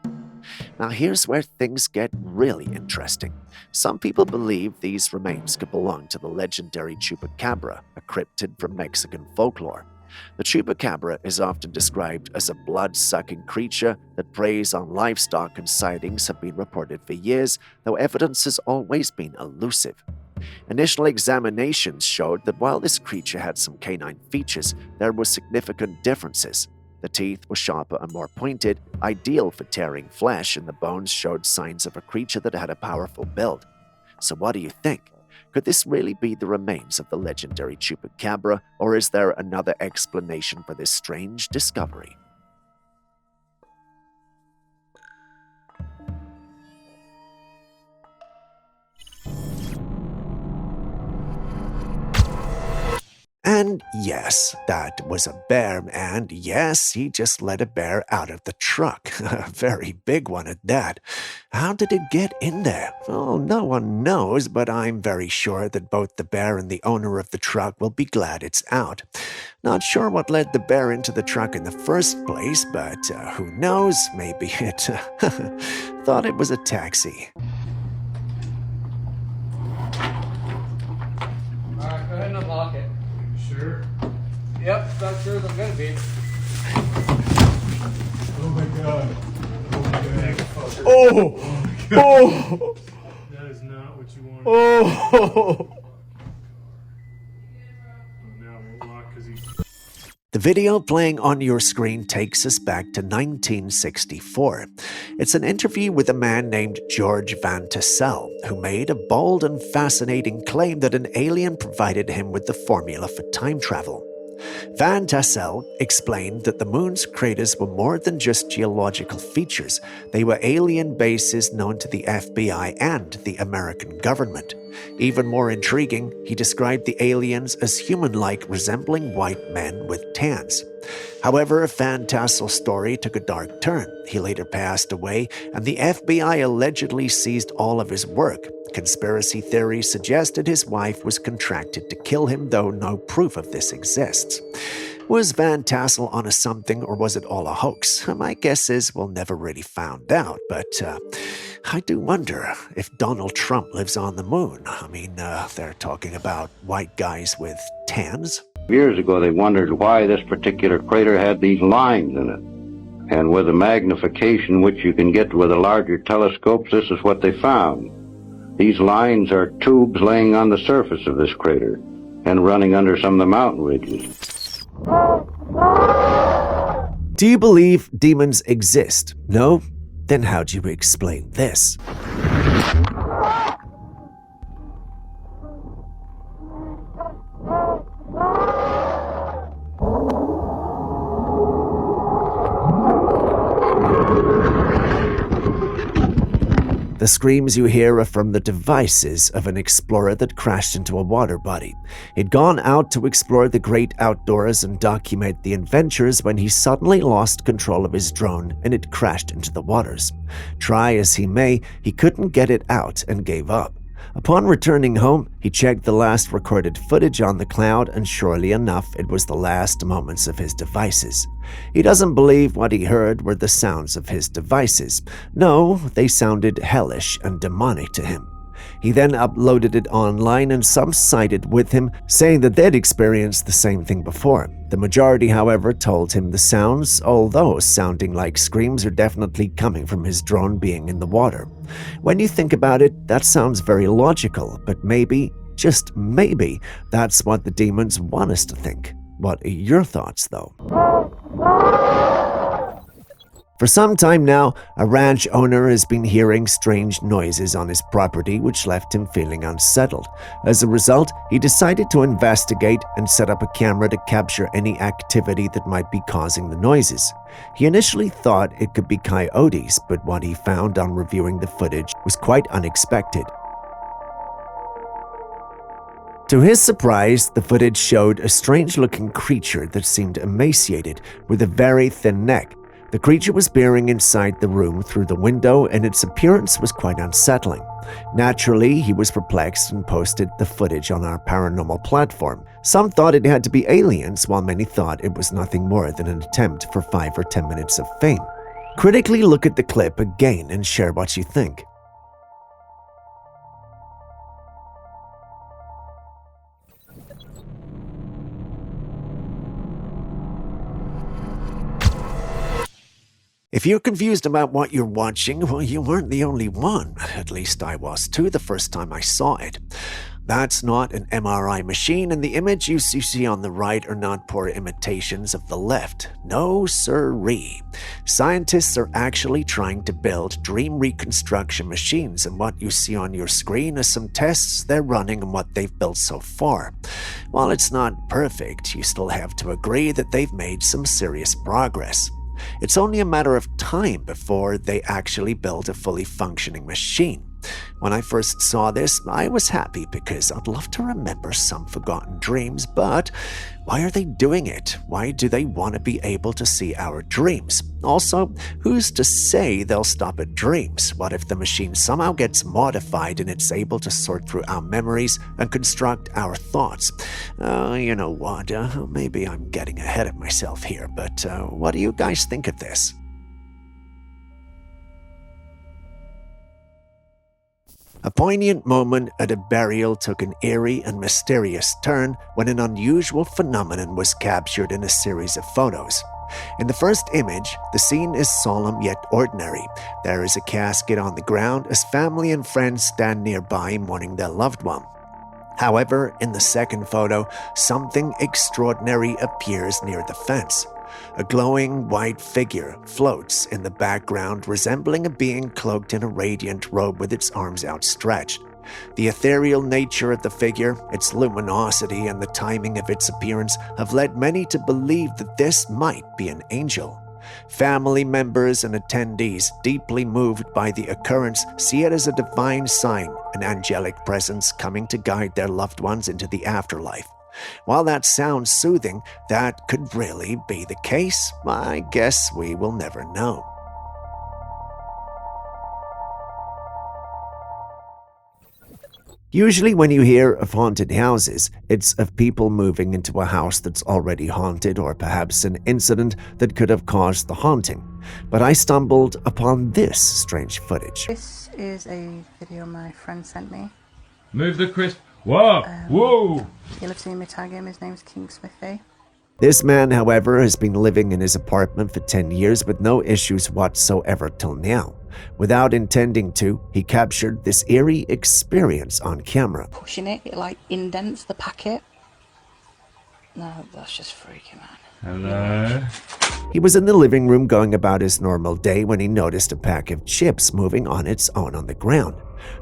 S1: Now here's where things get really interesting. Some people believe these remains could belong to the legendary chupacabra, a cryptid from Mexican folklore. The chupacabra is often described as a blood-sucking creature that preys on livestock, and sightings have been reported for years, though evidence has always been elusive. Initial examinations showed that while this creature had some canine features, there were significant differences. The teeth were sharper and more pointed, ideal for tearing flesh, and the bones showed signs of a creature that had a powerful build. So what do you think? Could this really be the remains of the legendary chupacabra, or is there another explanation for this strange discovery? And yes, that was a bear, and yes, he just let a bear out of the truck. A very big one at that. How did it get in there? Well, no one knows, but I'm very sure that both the bear and the owner of the truck will be glad it's out. Not sure what led the bear into the truck in the first place, but who knows, maybe it thought it was a taxi.
S6: Alright, go ahead and unlock it.
S14: Sure.
S6: Yep, that's sure as I'm gonna be.
S14: Oh my god. Oh my god.
S10: Oh! Oh!
S14: That is not what you wanted.
S10: Oh!
S14: Now it won't lock because he's...
S1: The video playing on your screen takes us back to 1964. It's an interview with a man named George Van Tassel, who made a bold and fascinating claim that an alien provided him with the formula for time travel. Van Tassel explained that the moon's craters were more than just geological features. They were alien bases known to the FBI and the American government. Even more intriguing, he described the aliens as human-like, resembling white men with tans. However, Van Tassel's story took a dark turn. He later passed away, and the FBI allegedly seized all of his work. Conspiracy theories suggested his wife was contracted to kill him, though no proof of this exists. Was Van Tassel onto something, or was it all a hoax? My guess is we'll never really find out, but I do wonder if Donald Trump lives on the moon. I mean, they're talking about white guys with tans.
S19: Years ago, they wondered why this particular crater had these lines in it. And with the magnification which you can get with the larger telescopes, this is what they found. These lines are tubes laying on the surface of this crater and running under some of the mountain ridges.
S1: Do you believe demons exist? No? Then how do you explain this? The screams you hear are from the devices of an explorer that crashed into a water body. He'd gone out to explore the great outdoors and document the adventures when he suddenly lost control of his drone and it crashed into the waters. Try as he may, he couldn't get it out and gave up. Upon returning home, he checked the last recorded footage on the cloud, and surely enough, it was the last moments of his devices. He doesn't believe what he heard were the sounds of his devices. No, they sounded hellish and demonic to him. He then uploaded it online, and some sided with him, saying that they'd experienced the same thing before. The majority, however, told him the sounds, although sounding like screams, are definitely coming from his drone being in the water. When you think about it, that sounds very logical, but maybe, just maybe, that's what the demons want us to think. What are your thoughts, though? For some time now, a ranch owner has been hearing strange noises on his property, which left him feeling unsettled. As a result, he decided to investigate and set up a camera to capture any activity that might be causing the noises. He initially thought it could be coyotes, but what he found on reviewing the footage was quite unexpected. To his surprise, the footage showed a strange-looking creature that seemed emaciated, with a very thin neck. The creature was peering inside the room through the window, and its appearance was quite unsettling. Naturally, he was perplexed and posted the footage on our paranormal platform. Some thought it had to be aliens, while many thought it was nothing more than an attempt for 5 or 10 minutes of fame. Critically look at the clip again and share what you think. If you're confused about what you're watching, well, you weren't the only one. At least I was too the first time I saw it. That's not an MRI machine, and the images you see on the right are not poor imitations of the left. No sirree. Scientists are actually trying to build dream reconstruction machines, and what you see on your screen is some tests they're running on what they've built so far. While it's not perfect, you still have to agree that they've made some serious progress. It's only a matter of time before they actually build a fully functioning machine. When I first saw this, I was happy because I'd love to remember some forgotten dreams, but why are they doing it? Why do they want to be able to see our dreams? Also, who's to say they'll stop at dreams? What if the machine somehow gets modified and it's able to sort through our memories and construct our thoughts? You know what? Maybe I'm getting ahead of myself here, but what do you guys think of this? A poignant moment at a burial took an eerie and mysterious turn when an unusual phenomenon was captured in a series of photos. In the first image, the scene is solemn yet ordinary. There is a casket on the ground as family and friends stand nearby mourning their loved one. However, in the second photo, something extraordinary appears near the fence. A glowing white figure floats in the background, resembling a being cloaked in a radiant robe with its arms outstretched. The ethereal nature of the figure, its luminosity, and the timing of its appearance have led many to believe that this might be an angel. Family members and attendees, deeply moved by the occurrence, see it as a divine sign, an angelic presence coming to guide their loved ones into the afterlife. While that sounds soothing, that could really be the case. I guess we will never know.
S9: Usually when you hear of haunted houses, it's of people moving into a house that's already haunted or perhaps an incident that could have caused the haunting. But I stumbled upon this strange footage.
S20: This is a video my friend sent me.
S10: Move the crisp. Whoa! Whoa!
S20: You'll have seen me tag him. His name's King Smithy.
S9: This man, however, has been living in his apartment for 10 years with no issues whatsoever till now. Without intending to, he captured this eerie experience on camera.
S20: Pushing it, it like indents the packet. No, that's just freaky, man.
S10: Hello?
S9: He was in the living room going about his normal day when he noticed a pack of chips moving on its own on the ground.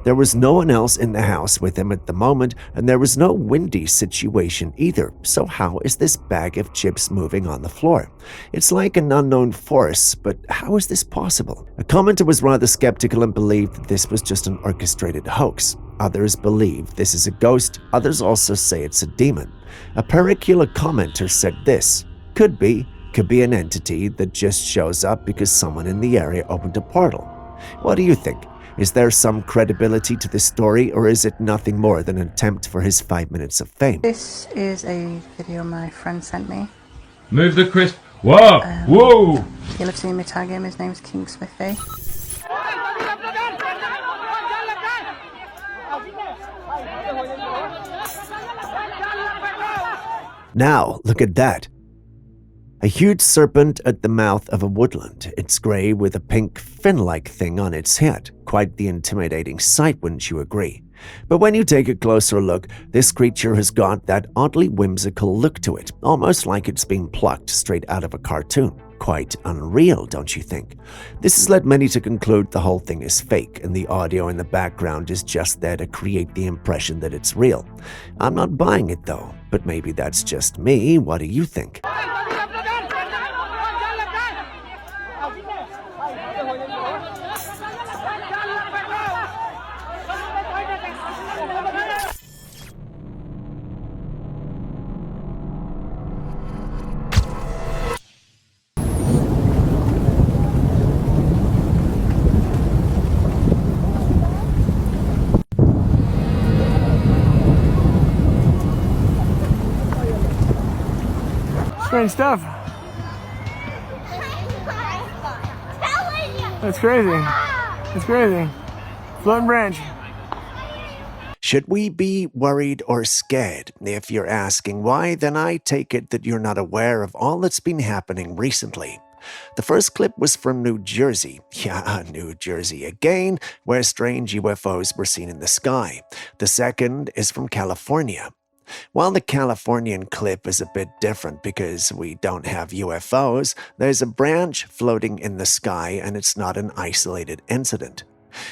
S9: There was no one else in the house with him at the moment, and there was no windy situation either. So how is this bag of chips moving on the floor? It's like an unknown force, but how is this possible? A commenter was rather skeptical and believed that this was just an orchestrated hoax. Others believe this is a ghost, others also say it's a demon. A particular commenter said this: could be an entity that just shows up because someone in the area opened a portal. What do you think? Is there some credibility to this story, or is it nothing more than an attempt for his 5 minutes of fame?
S20: This is a video my friend sent me.
S10: Move the crisp. Whoa! Whoa!
S20: You'll have seen me tag him. His name's King Smithy.
S9: Now, look at that. A huge serpent at the mouth of a woodland. It's grey with a pink fin-like thing on its head. Quite the intimidating sight, wouldn't you agree? But when you take a closer look, this creature has got that oddly whimsical look to it, almost like it's been plucked straight out of a cartoon. Quite unreal, don't you think? This has led many to conclude the whole thing is fake, and the audio in the background is just there to create the impression that it's real. I'm not buying it though, but maybe that's just me. What do you think?
S14: Strange stuff. That's crazy. That's crazy. Floating branch.
S9: Should we be worried or scared? If you're asking why, then I take it that you're not aware of all that's been happening recently. The first clip was from New Jersey. Yeah, New Jersey again, where strange UFOs were seen in the sky. The second is from California. While the Californian clip is a bit different because we don't have UFOs, there's a branch floating in the sky and it's not an isolated incident.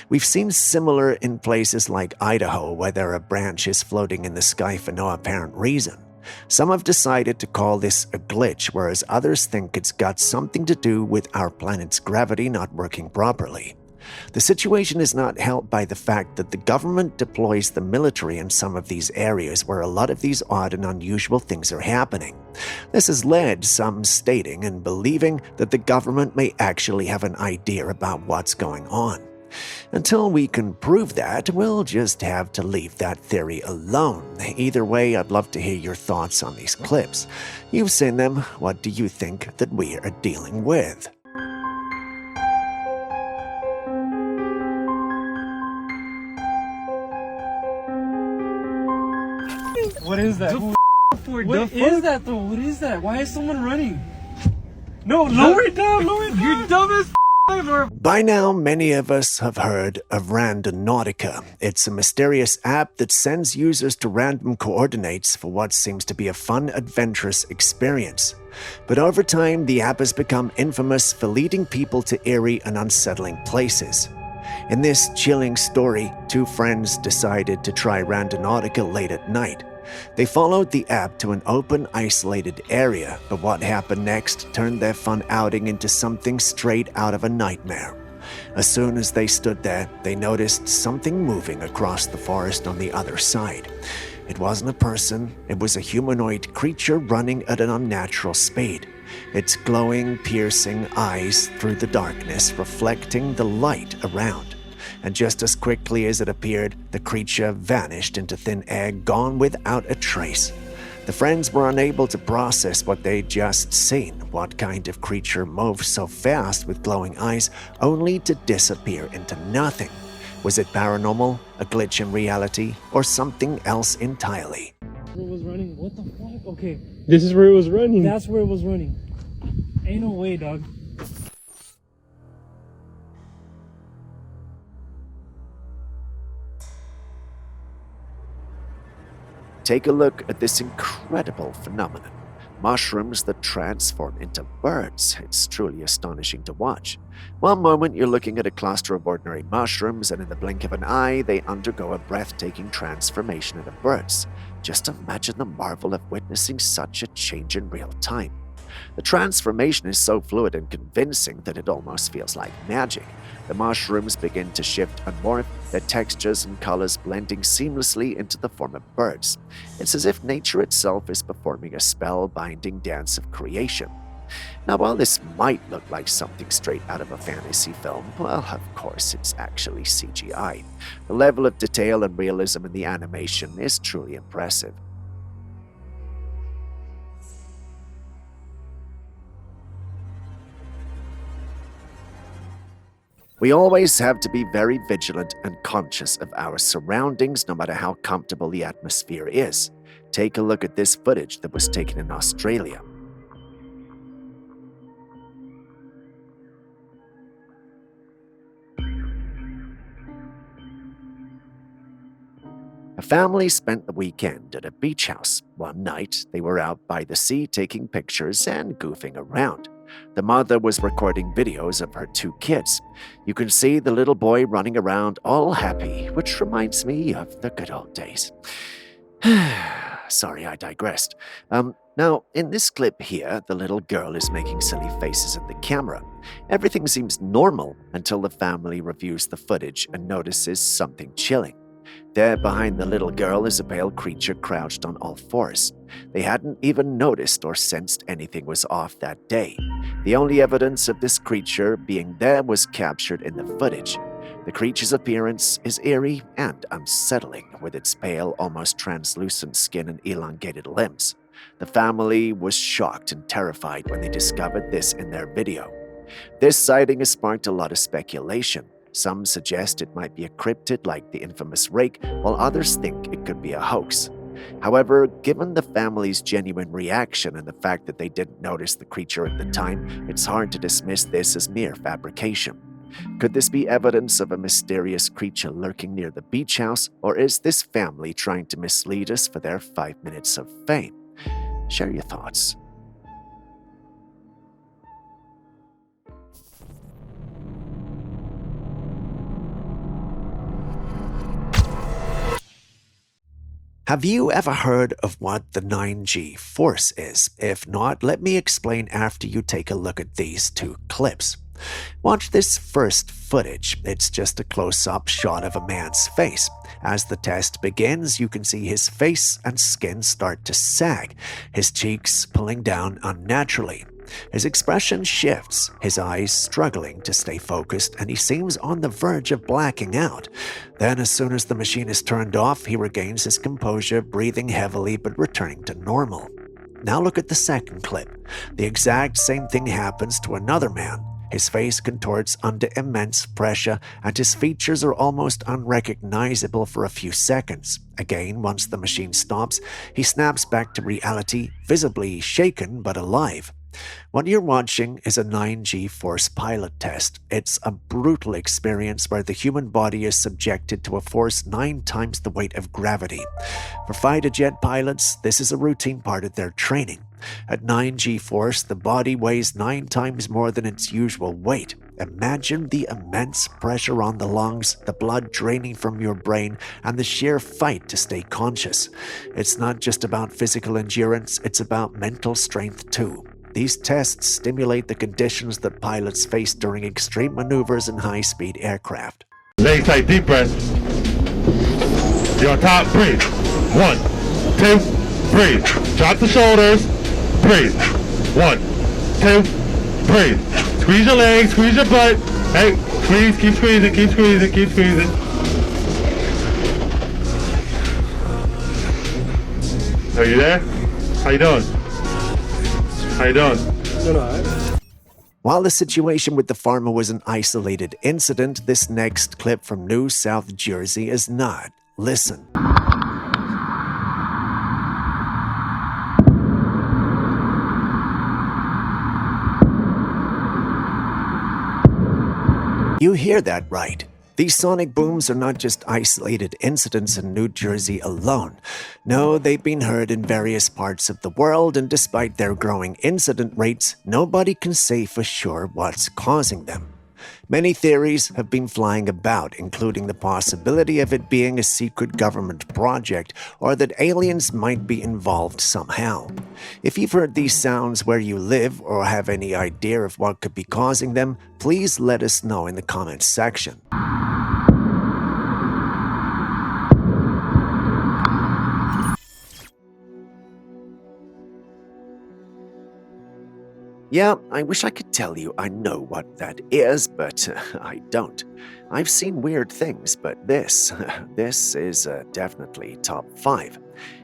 S9: We've seen similar in places like Idaho, where there are branches floating in the sky for no apparent reason. Some have decided to call this a glitch, whereas others think it's got something to do with our planet's gravity not working properly. The situation is not helped by the fact that the government deploys the military in some of these areas where a lot of these odd and unusual things are happening. This has led some stating and believing that the government may actually have an idea about what's going on. Until we can prove that, we'll just have to leave that theory alone. Either way, I'd love to hear your thoughts on these clips. You've seen them. What do you think that we are dealing with?
S14: What is that? What is that though? What is that? Why is someone running? No, lower it down, lower it down. You're dumb as
S9: By now, many of us have heard of Randonautica. It's a mysterious app that sends users to random coordinates for what seems to be a fun, adventurous experience. But over time, the app has become infamous for leading people to eerie and unsettling places. In this chilling story, two friends decided to try Randonautica late at night. They followed the app to an open, isolated area, but what happened next turned their fun outing into something straight out of a nightmare. As soon as they stood there, they noticed something moving across the forest on the other side. It wasn't a person, it was a humanoid creature running at an unnatural speed. Its glowing, piercing eyes through the darkness reflecting the light around. and just as quickly as it appeared, the creature vanished into thin air, gone without a trace. The friends were unable to process what they'd just seen. What kind of creature moves so fast with glowing eyes only to disappear into nothing? Was it paranormal, a glitch in reality, or something else entirely?
S6: It was running. What the fuck? Okay. This is where it was running. That's where it was running. Ain't no way, dog.
S1: Take a look at this incredible phenomenon. Mushrooms that transform into birds. It's truly astonishing to watch. One moment you're looking at a cluster of ordinary mushrooms, and in the blink of an eye, they undergo a breathtaking transformation into birds. Just imagine the marvel of witnessing such a change in real time. The transformation is so fluid and convincing that it almost feels like magic. The mushrooms begin to shift and morph, their textures and colors blending seamlessly into the form of birds. It's as if nature itself is performing a spellbinding dance of creation. Now, while this might look like something straight out of a fantasy film, well, of course, it's actually CGI. The level of detail and realism in the animation is truly impressive. We always have to be very vigilant and conscious of our surroundings, no matter how comfortable the atmosphere is. Take a look at this footage that was taken in Australia. A family spent the weekend at a beach house. One night, they were out by the sea taking pictures and goofing around. The mother was recording videos of her 2 kids. You can see the little boy running around all happy, which reminds me of the good old days. Sorry, I digressed. Now, in this clip here, the little girl is making silly faces at the camera. Everything seems normal until the family reviews the footage and notices something chilling. There behind the little girl is a pale creature crouched on all fours. They hadn't even noticed or sensed anything was off that day. The only evidence of this creature being there was captured in the footage. The creature's appearance is eerie and unsettling, with its pale, almost translucent skin and elongated limbs. The family was shocked and terrified when they discovered this in their video. This sighting has sparked a lot of speculation. Some suggest it might be a cryptid like the infamous rake, while others think it could be a hoax. However, given the family's genuine reaction and the fact that they didn't notice the creature at the time, it's hard to dismiss this as mere fabrication. Could this be evidence of a mysterious creature lurking near the beach house, or is this family trying to mislead us for their 5 minutes of fame? Share your thoughts. Have you ever heard of what the 9G force is? If not, let me explain after you take a look at these 2 clips. Watch this first footage. It's just a close-up shot of a man's face. As the test begins, you can see his face and skin start to sag, his cheeks pulling down unnaturally. His expression shifts, his eyes struggling to stay focused, and he seems on the verge of blacking out. Then, as soon as the machine is turned off, he regains his composure, breathing heavily but returning to normal. Now look at the second clip. The exact same thing happens to another man. His face contorts under immense pressure, and his features are almost unrecognizable for a few seconds. Again, once the machine stops, he snaps back to reality, visibly shaken but alive. What you're watching is a 9G force pilot test. It's a brutal experience where the human body is subjected to a force 9 times the weight of gravity. For fighter jet pilots, this is a routine part of their training. At 9G force, the body weighs 9 times more than its usual weight. Imagine the immense pressure on the lungs, the blood draining from your brain, and the sheer fight to stay conscious. It's not just about physical endurance, it's about mental strength too. These tests stimulate the conditions that pilots face during extreme maneuvers in high-speed aircraft.
S10: Legs tight, deep breath. You're on top, breathe. 1, 2, breathe. Drop the shoulders, breathe. 1, 2, breathe. Squeeze your legs, squeeze your butt. Hey, squeeze, keep squeezing, keep squeezing, keep squeezing. Are you there? How you doing? How you doing?
S9: While the situation with the farmer was an isolated incident, this next clip from New South Jersey is not. Listen. You hear that right. These sonic booms are not just isolated incidents in New Jersey alone. No, they've been heard in various parts of the world, and despite their growing incident rates, nobody can say for sure what's causing them. Many theories have been flying about, including the possibility of it being a secret government project or that aliens might be involved somehow. If you've heard these sounds where you live or have any idea of what could be causing them, please let us know in the comments section. Yeah, I wish I could tell you I know what that is, but I don't. I've seen weird things, but this is definitely top 5.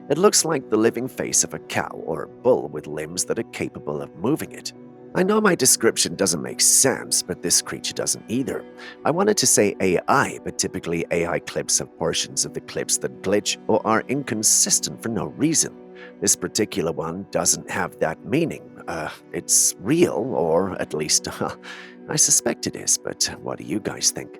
S9: It looks like the living face of a cow or a bull with limbs that are capable of moving it. I know my description doesn't make sense, but this creature doesn't either. I wanted to say AI, but typically AI clips have portions of the clips that glitch or are inconsistent for no reason. This particular one doesn't have that meaning. It's real, or at least I suspect it is, but what do you guys think?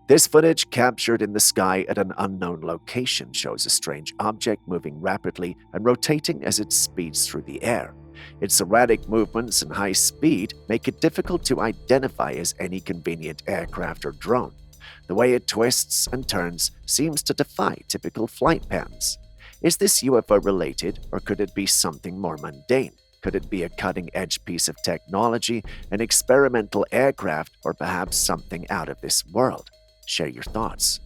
S9: This footage, captured in the sky at an unknown location, shows a strange object moving rapidly and rotating as it speeds through the air. Its erratic movements and high speed make it difficult to identify as any convenient aircraft or drone. The way it twists and turns seems to defy typical flight patterns. Is this UFO related, or could it be something more mundane? Could it be a cutting-edge piece of technology, an experimental aircraft, or perhaps something out of this world? Share your thoughts.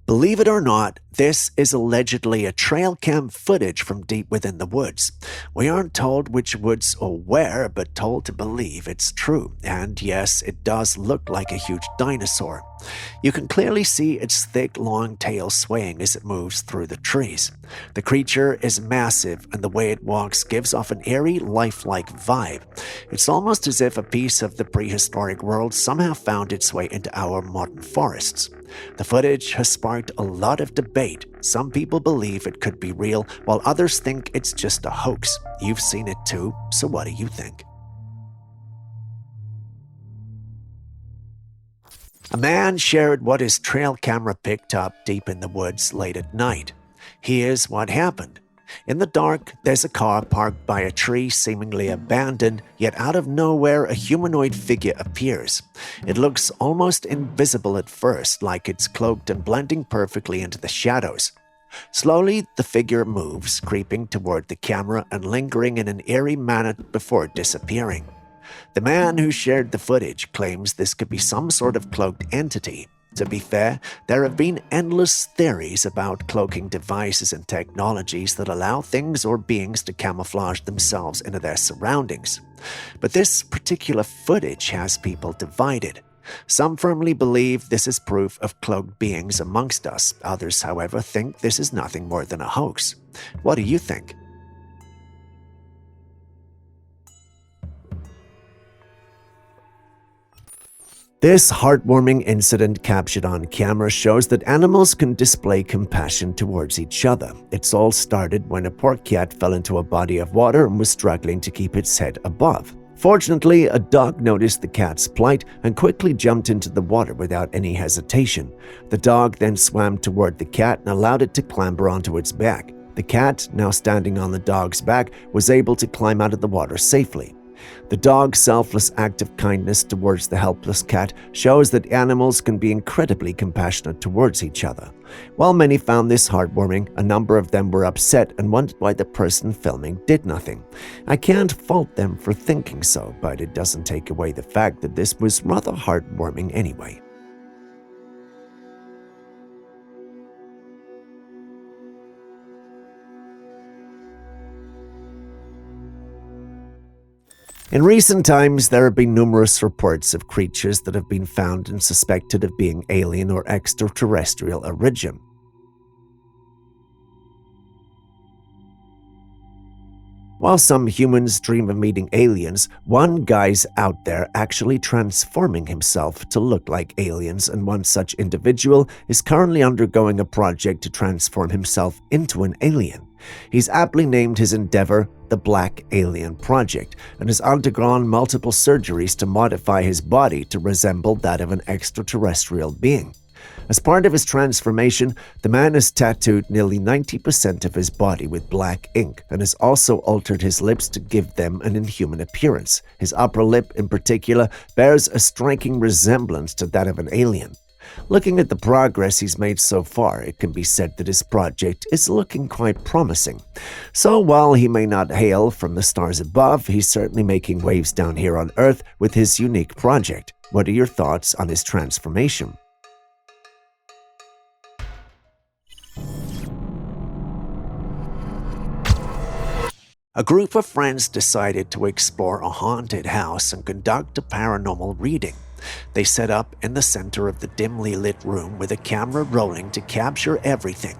S9: Believe it or not, this is allegedly a Trailcam footage from deep within the woods. We aren't told which woods or where, but told to believe it's true. And yes, it does look like a huge dinosaur. You can clearly see its thick, long tail swaying as it moves through the trees. The creature is massive, and the way it walks gives off an eerie, lifelike vibe. It's almost as if a piece of the prehistoric world somehow found its way into our modern forests. The footage has sparked a lot of debate. Some people believe it could be real, while others think it's just a hoax. You've seen it too, so what do you think? A man shared what his trail camera picked up deep in the woods late at night. Here's what happened. In the dark, there's a car parked by a tree seemingly abandoned, yet out of nowhere a humanoid figure appears. It looks almost invisible at first, like it's cloaked and blending perfectly into the shadows. Slowly, the figure moves, creeping toward the camera and lingering in an eerie manner before disappearing. The man who shared the footage claims this could be some sort of cloaked entity. To be fair, there have been endless theories about cloaking devices and technologies that allow things or beings to camouflage themselves into their surroundings. But this particular footage has people divided. Some firmly believe this is proof of cloaked beings amongst us. Others, however, think this is nothing more than a hoax. What do you think? This heartwarming incident captured on camera shows that animals can display compassion towards each other. It's all started when a poor cat fell into a body of water and was struggling to keep its head above. Fortunately, a dog noticed the cat's plight and quickly jumped into the water without any hesitation. The dog then swam toward the cat and allowed it to clamber onto its back. The cat, now standing on the dog's back, was able to climb out of the water safely. The dog's selfless act of kindness towards the helpless cat shows that animals can be incredibly compassionate towards each other. While many found this heartwarming, a number of them were upset and wondered why the person filming did nothing. I can't fault them for thinking so, but it doesn't take away the fact that this was rather heartwarming anyway. In recent times, there have been numerous reports of creatures that have been found and suspected of being alien or extraterrestrial origin. While some humans dream of meeting aliens, one guy's out there actually transforming himself to look like aliens, and one such individual is currently undergoing a project to transform himself into an alien. He's aptly named his endeavor the Black Alien Project and has undergone multiple surgeries to modify his body to resemble that of an extraterrestrial being. As part of his transformation, the man has tattooed nearly 90% of his body with black ink and has also altered his lips to give them an inhuman appearance. His upper lip, in particular, bears a striking resemblance to that of an alien. Looking at the progress he's made so far, it can be said that his project is looking quite promising. So while he may not hail from the stars above, he's certainly making waves down here on Earth with his unique project. What are your thoughts on his transformation? A group of friends decided to explore a haunted house and conduct a paranormal reading. They set up in the center of the dimly lit room with a camera rolling to capture everything.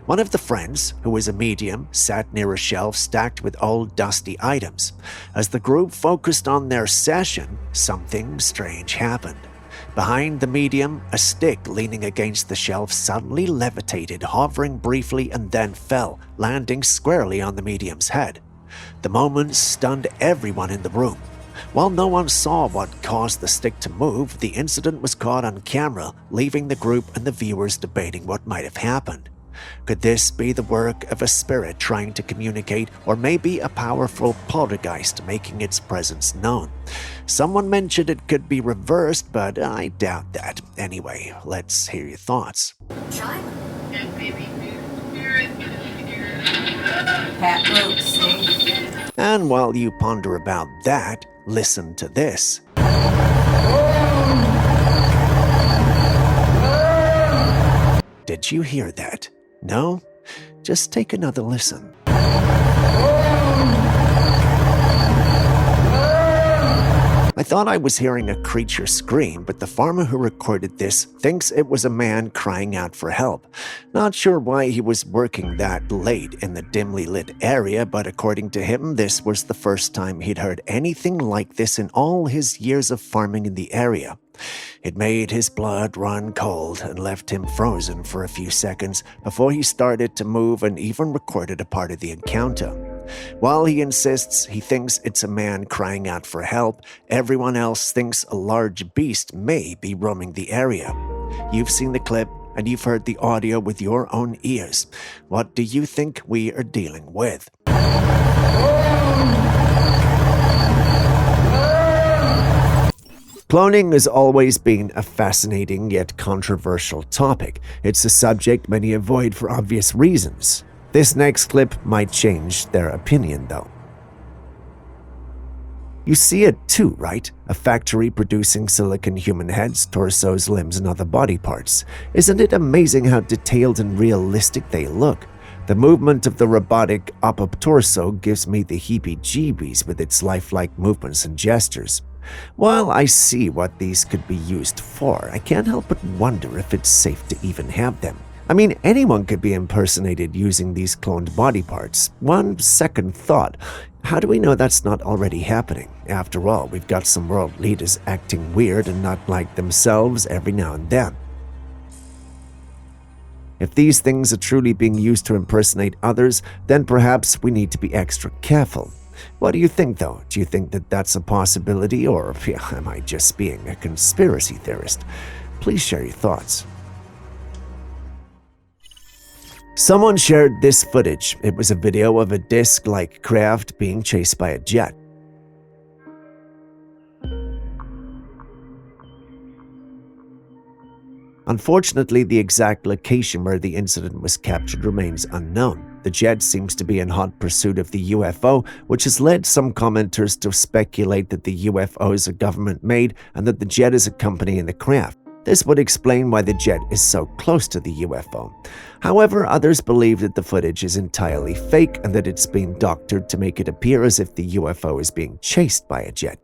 S9: One of the friends, who was a medium, sat near a shelf stacked with old dusty items. As the group focused on their session, something strange happened. Behind the medium, a stick leaning against the shelf suddenly levitated, hovering briefly and then fell, landing squarely on the medium's head. The moment stunned everyone in the room. While no one saw what caused the stick to move, the incident was caught on camera, leaving the group and the viewers debating what might have happened. Could this be the work of a spirit trying to communicate, or maybe a powerful poltergeist making its presence known? Someone mentioned it could be reversed, but I doubt that. Anyway, let's hear your thoughts. And while you ponder about that, listen to this. Did you hear that? No? Just take another listen. I thought I was hearing a creature scream, but the farmer who recorded this thinks it was a man crying out for help. Not sure why he was working that late in the dimly lit area, but according to him, this was the first time he'd heard anything like this in all his years of farming in the area. It made his blood run cold and left him frozen for a few seconds before he started to move and even recorded a part of the encounter. While he insists he thinks it's a man crying out for help, everyone else thinks a large beast may be roaming the area. You've seen the clip and you've heard the audio with your own ears. What do you think we are dealing with? Cloning has always been a fascinating yet controversial topic. It's a subject many avoid for obvious reasons. This next clip might change their opinion, though. You see it too, right? A factory producing silicon human heads, torsos, limbs, and other body parts. Isn't it amazing how detailed and realistic they look? The movement of the robotic upper torso gives me the heebie-jeebies with its lifelike movements and gestures. While I see what these could be used for, I can't help but wonder if it's safe to even have them. I mean, anyone could be impersonated using these cloned body parts. One second thought, how do we know that's not already happening? After all, we've got some world leaders acting weird and not like themselves every now and then. If these things are truly being used to impersonate others, then perhaps we need to be extra careful. What do you think, though? Do you think that that's a possibility, or am I just being a conspiracy theorist? Please share your thoughts. Someone shared this footage. It was a video of a disc-like craft being chased by a jet. Unfortunately, the exact location where the incident was captured remains unknown. The jet seems to be in hot pursuit of the UFO, which has led some commenters to speculate that the UFO is a government-made and that the jet is accompanying the craft. This would explain why the jet is so close to the UFO. However, others believe that the footage is entirely fake and that it's been doctored to make it appear as if the UFO is being chased by a jet.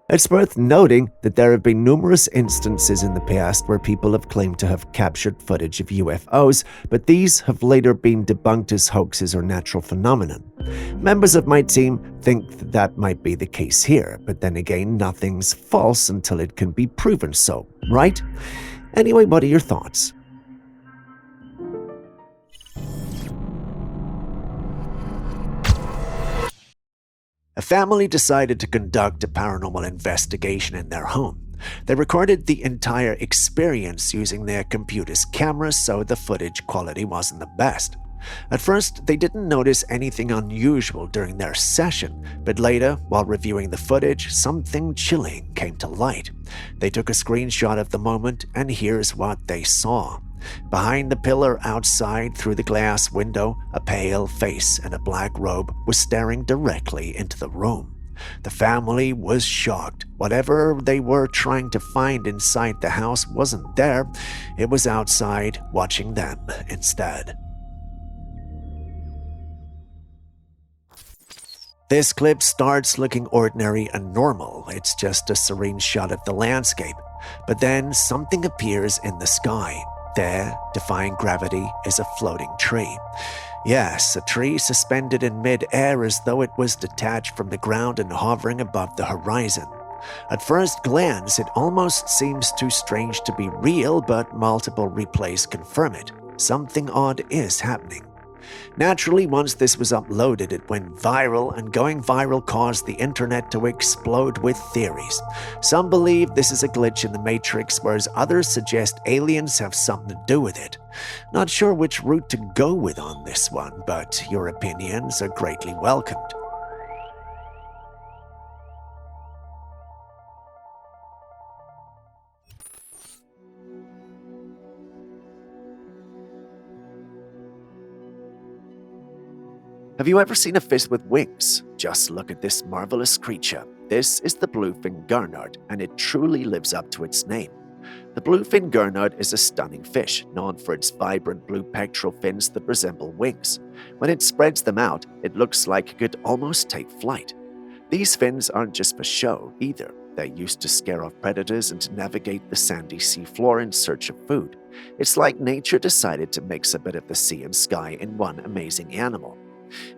S9: It's worth noting that there have been numerous instances in the past where people have claimed to have captured footage of UFOs, but these have later been debunked as hoaxes or natural phenomenon. Members of my team think that might be the case here, but then again, nothing's false until it can be proven so, right? Anyway, what are your thoughts? A family decided to conduct a paranormal investigation in their home. They recorded the entire experience using their computer's cameras, so the footage quality wasn't the best. At first, they didn't notice anything unusual during their session, but later, while reviewing the footage, something chilling came to light. They took a screenshot of the moment, and here's what they saw. Behind the pillar outside through the glass window, a pale face in a black robe was staring directly into the room. The family was shocked. Whatever they were trying to find inside the house wasn't there. It was outside, watching them instead. This clip starts looking ordinary and normal. It's just a serene shot of the landscape. But then something appears in the sky. There, defying gravity, is a floating tree. Yes, a tree suspended in mid-air as though it was detached from the ground and hovering above the horizon. At first glance, it almost seems too strange to be real, but multiple replays confirm it. Something odd is happening. Naturally, once this was uploaded, it went viral, and going viral caused the internet to explode with theories. Some believe this is a glitch in the Matrix, whereas others suggest aliens have something to do with it. Not sure which route to go with on this one, but your opinions are greatly welcomed. Have you ever seen a fish with wings? Just look at this marvelous creature. This is the bluefin gurnard, and it truly lives up to its name. The bluefin gurnard is a stunning fish, known for its vibrant blue pectoral fins that resemble wings. When it spreads them out, it looks like it could almost take flight. These fins aren't just for show, either. They're used to scare off predators and to navigate the sandy seafloor in search of food. It's like nature decided to mix a bit of the sea and sky in one amazing animal.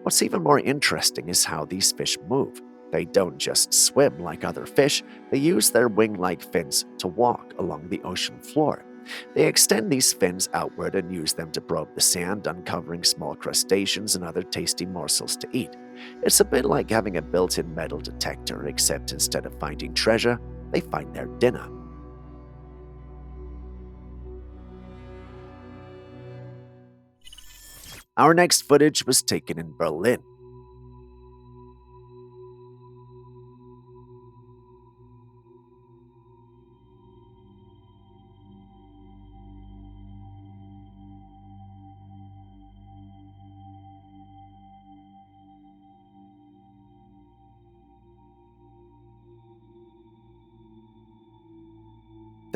S9: What's even more interesting is how these fish move. They don't just swim like other fish, they use their wing-like fins to walk along the ocean floor. They extend these fins outward and use them to probe the sand, uncovering small crustaceans and other tasty morsels to eat. It's a bit like having a built-in metal detector, except instead of finding treasure, they find their dinner. Our next footage was taken in Berlin.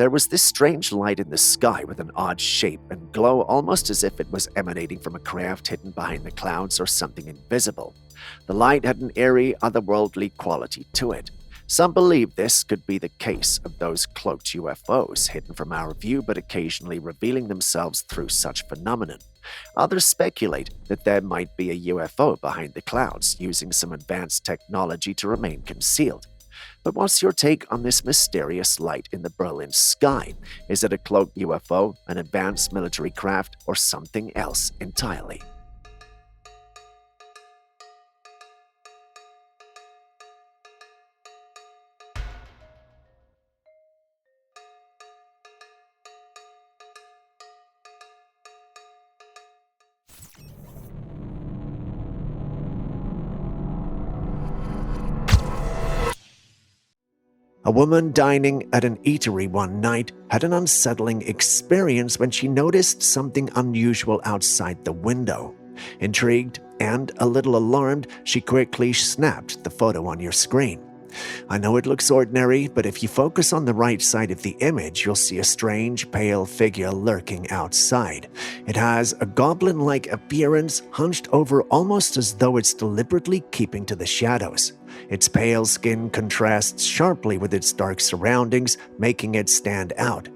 S9: There was this strange light in the sky with an odd shape and glow, almost as if it was emanating from a craft hidden behind the clouds or something invisible. The light had an eerie, otherworldly quality to it. Some believe this could be the case of those cloaked UFOs, hidden from our view but occasionally revealing themselves through such phenomenon. Others speculate that there might be a UFO behind the clouds, using some advanced technology to remain concealed. But what's your take on this mysterious light in the Berlin sky? Is it a cloaked UFO, an advanced military craft, or something else entirely? A
S1: A woman dining at an eatery one night had an unsettling experience when she noticed something unusual outside the window. Intrigued and a little alarmed, she quickly snapped the photo on your screen. I know it looks ordinary, but if you focus on the right side of the image, you'll see a strange, pale figure lurking outside. It has a goblin-like appearance, hunched over almost as though it's deliberately keeping to the shadows. Its pale skin contrasts sharply with its dark surroundings, making it stand out.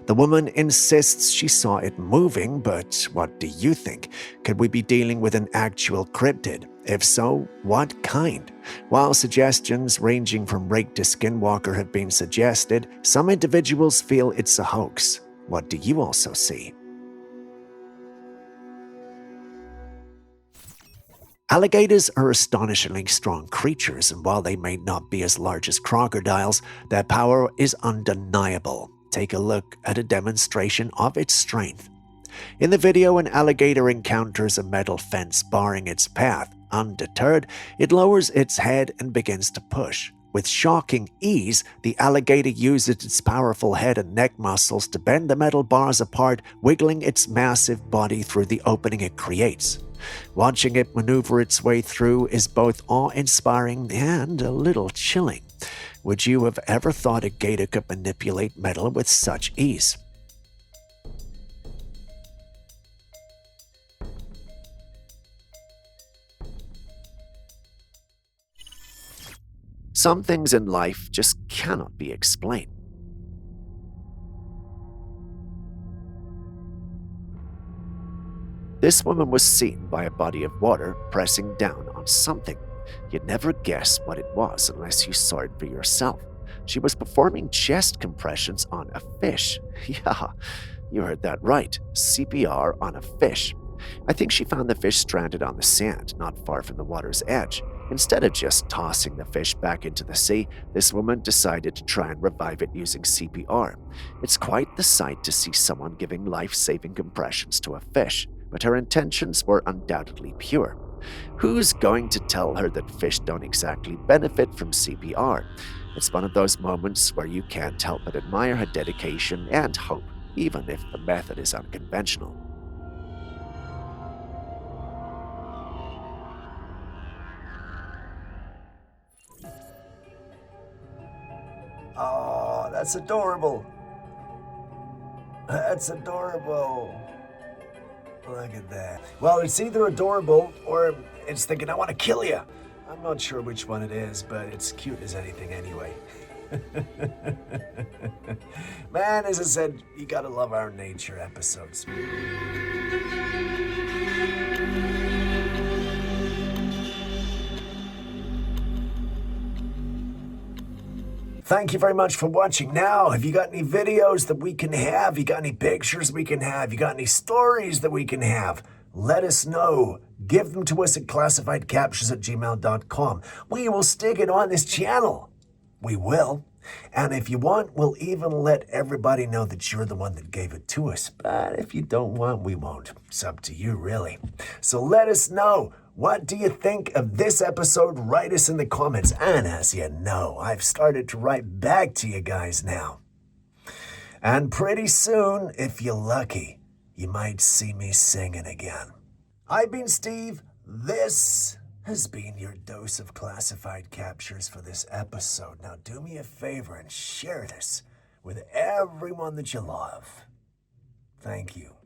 S1: The woman insists she saw it moving, but what do you think? Could we be dealing with an actual cryptid? If so, what kind? While suggestions ranging from rake to skinwalker have been suggested, some individuals feel it's a hoax. What do you also see? Alligators are astonishingly strong creatures, and while they may not be as large as crocodiles, their power is undeniable. Take a look at a demonstration of its strength. In the video, an alligator encounters a metal fence barring its path. Undeterred, it lowers its head and begins to push. With shocking ease, the alligator uses its powerful head and neck muscles to bend the metal bars apart, wiggling its massive body through the opening it creates. Watching it maneuver its way through is both awe-inspiring and a little chilling. Would you have ever thought a gator could manipulate metal with such ease? Some things in life just cannot be explained. This woman was seen by a body of water pressing down on something. You'd never guess what it was unless you saw it for yourself. She was performing chest compressions on a fish. Yeah, you heard that right. CPR on a fish. I think she found the fish stranded on the sand, not far from the water's edge. Instead of just tossing the fish back into the sea, this woman decided to try and revive it using CPR. It's quite the sight to see someone giving life-saving compressions to a fish, but her intentions were undoubtedly pure. Who's going to tell her that fish don't exactly benefit from CPR? It's one of those moments where you can't help but admire her dedication and hope, even if the method is unconventional. Oh, that's adorable. That's adorable. Look at that. Well, it's either adorable or it's thinking, I want to kill you. I'm not sure which one it is, but it's cute as anything anyway. Man, as I said, you gotta love our nature episodes. Thank you very much for watching. Now, have you got any videos that we can have? You got any pictures we can have? You got any stories that we can have? Let us know. Give them to us at classifiedcaptures@gmail.com. We will stick it on this channel. We will. And if you want, we'll even let everybody know that you're the one that gave it to us. But if you don't want, we won't. It's up to you, really. So let us know. What do you think of this episode? Write us in the comments. And as you know, I've started to write back to you guys now. And pretty soon, if you're lucky, you might see me singing again. I've been Steve. This has been your dose of classified captures for this episode. Now do me a favor and share this with everyone that you love. Thank you.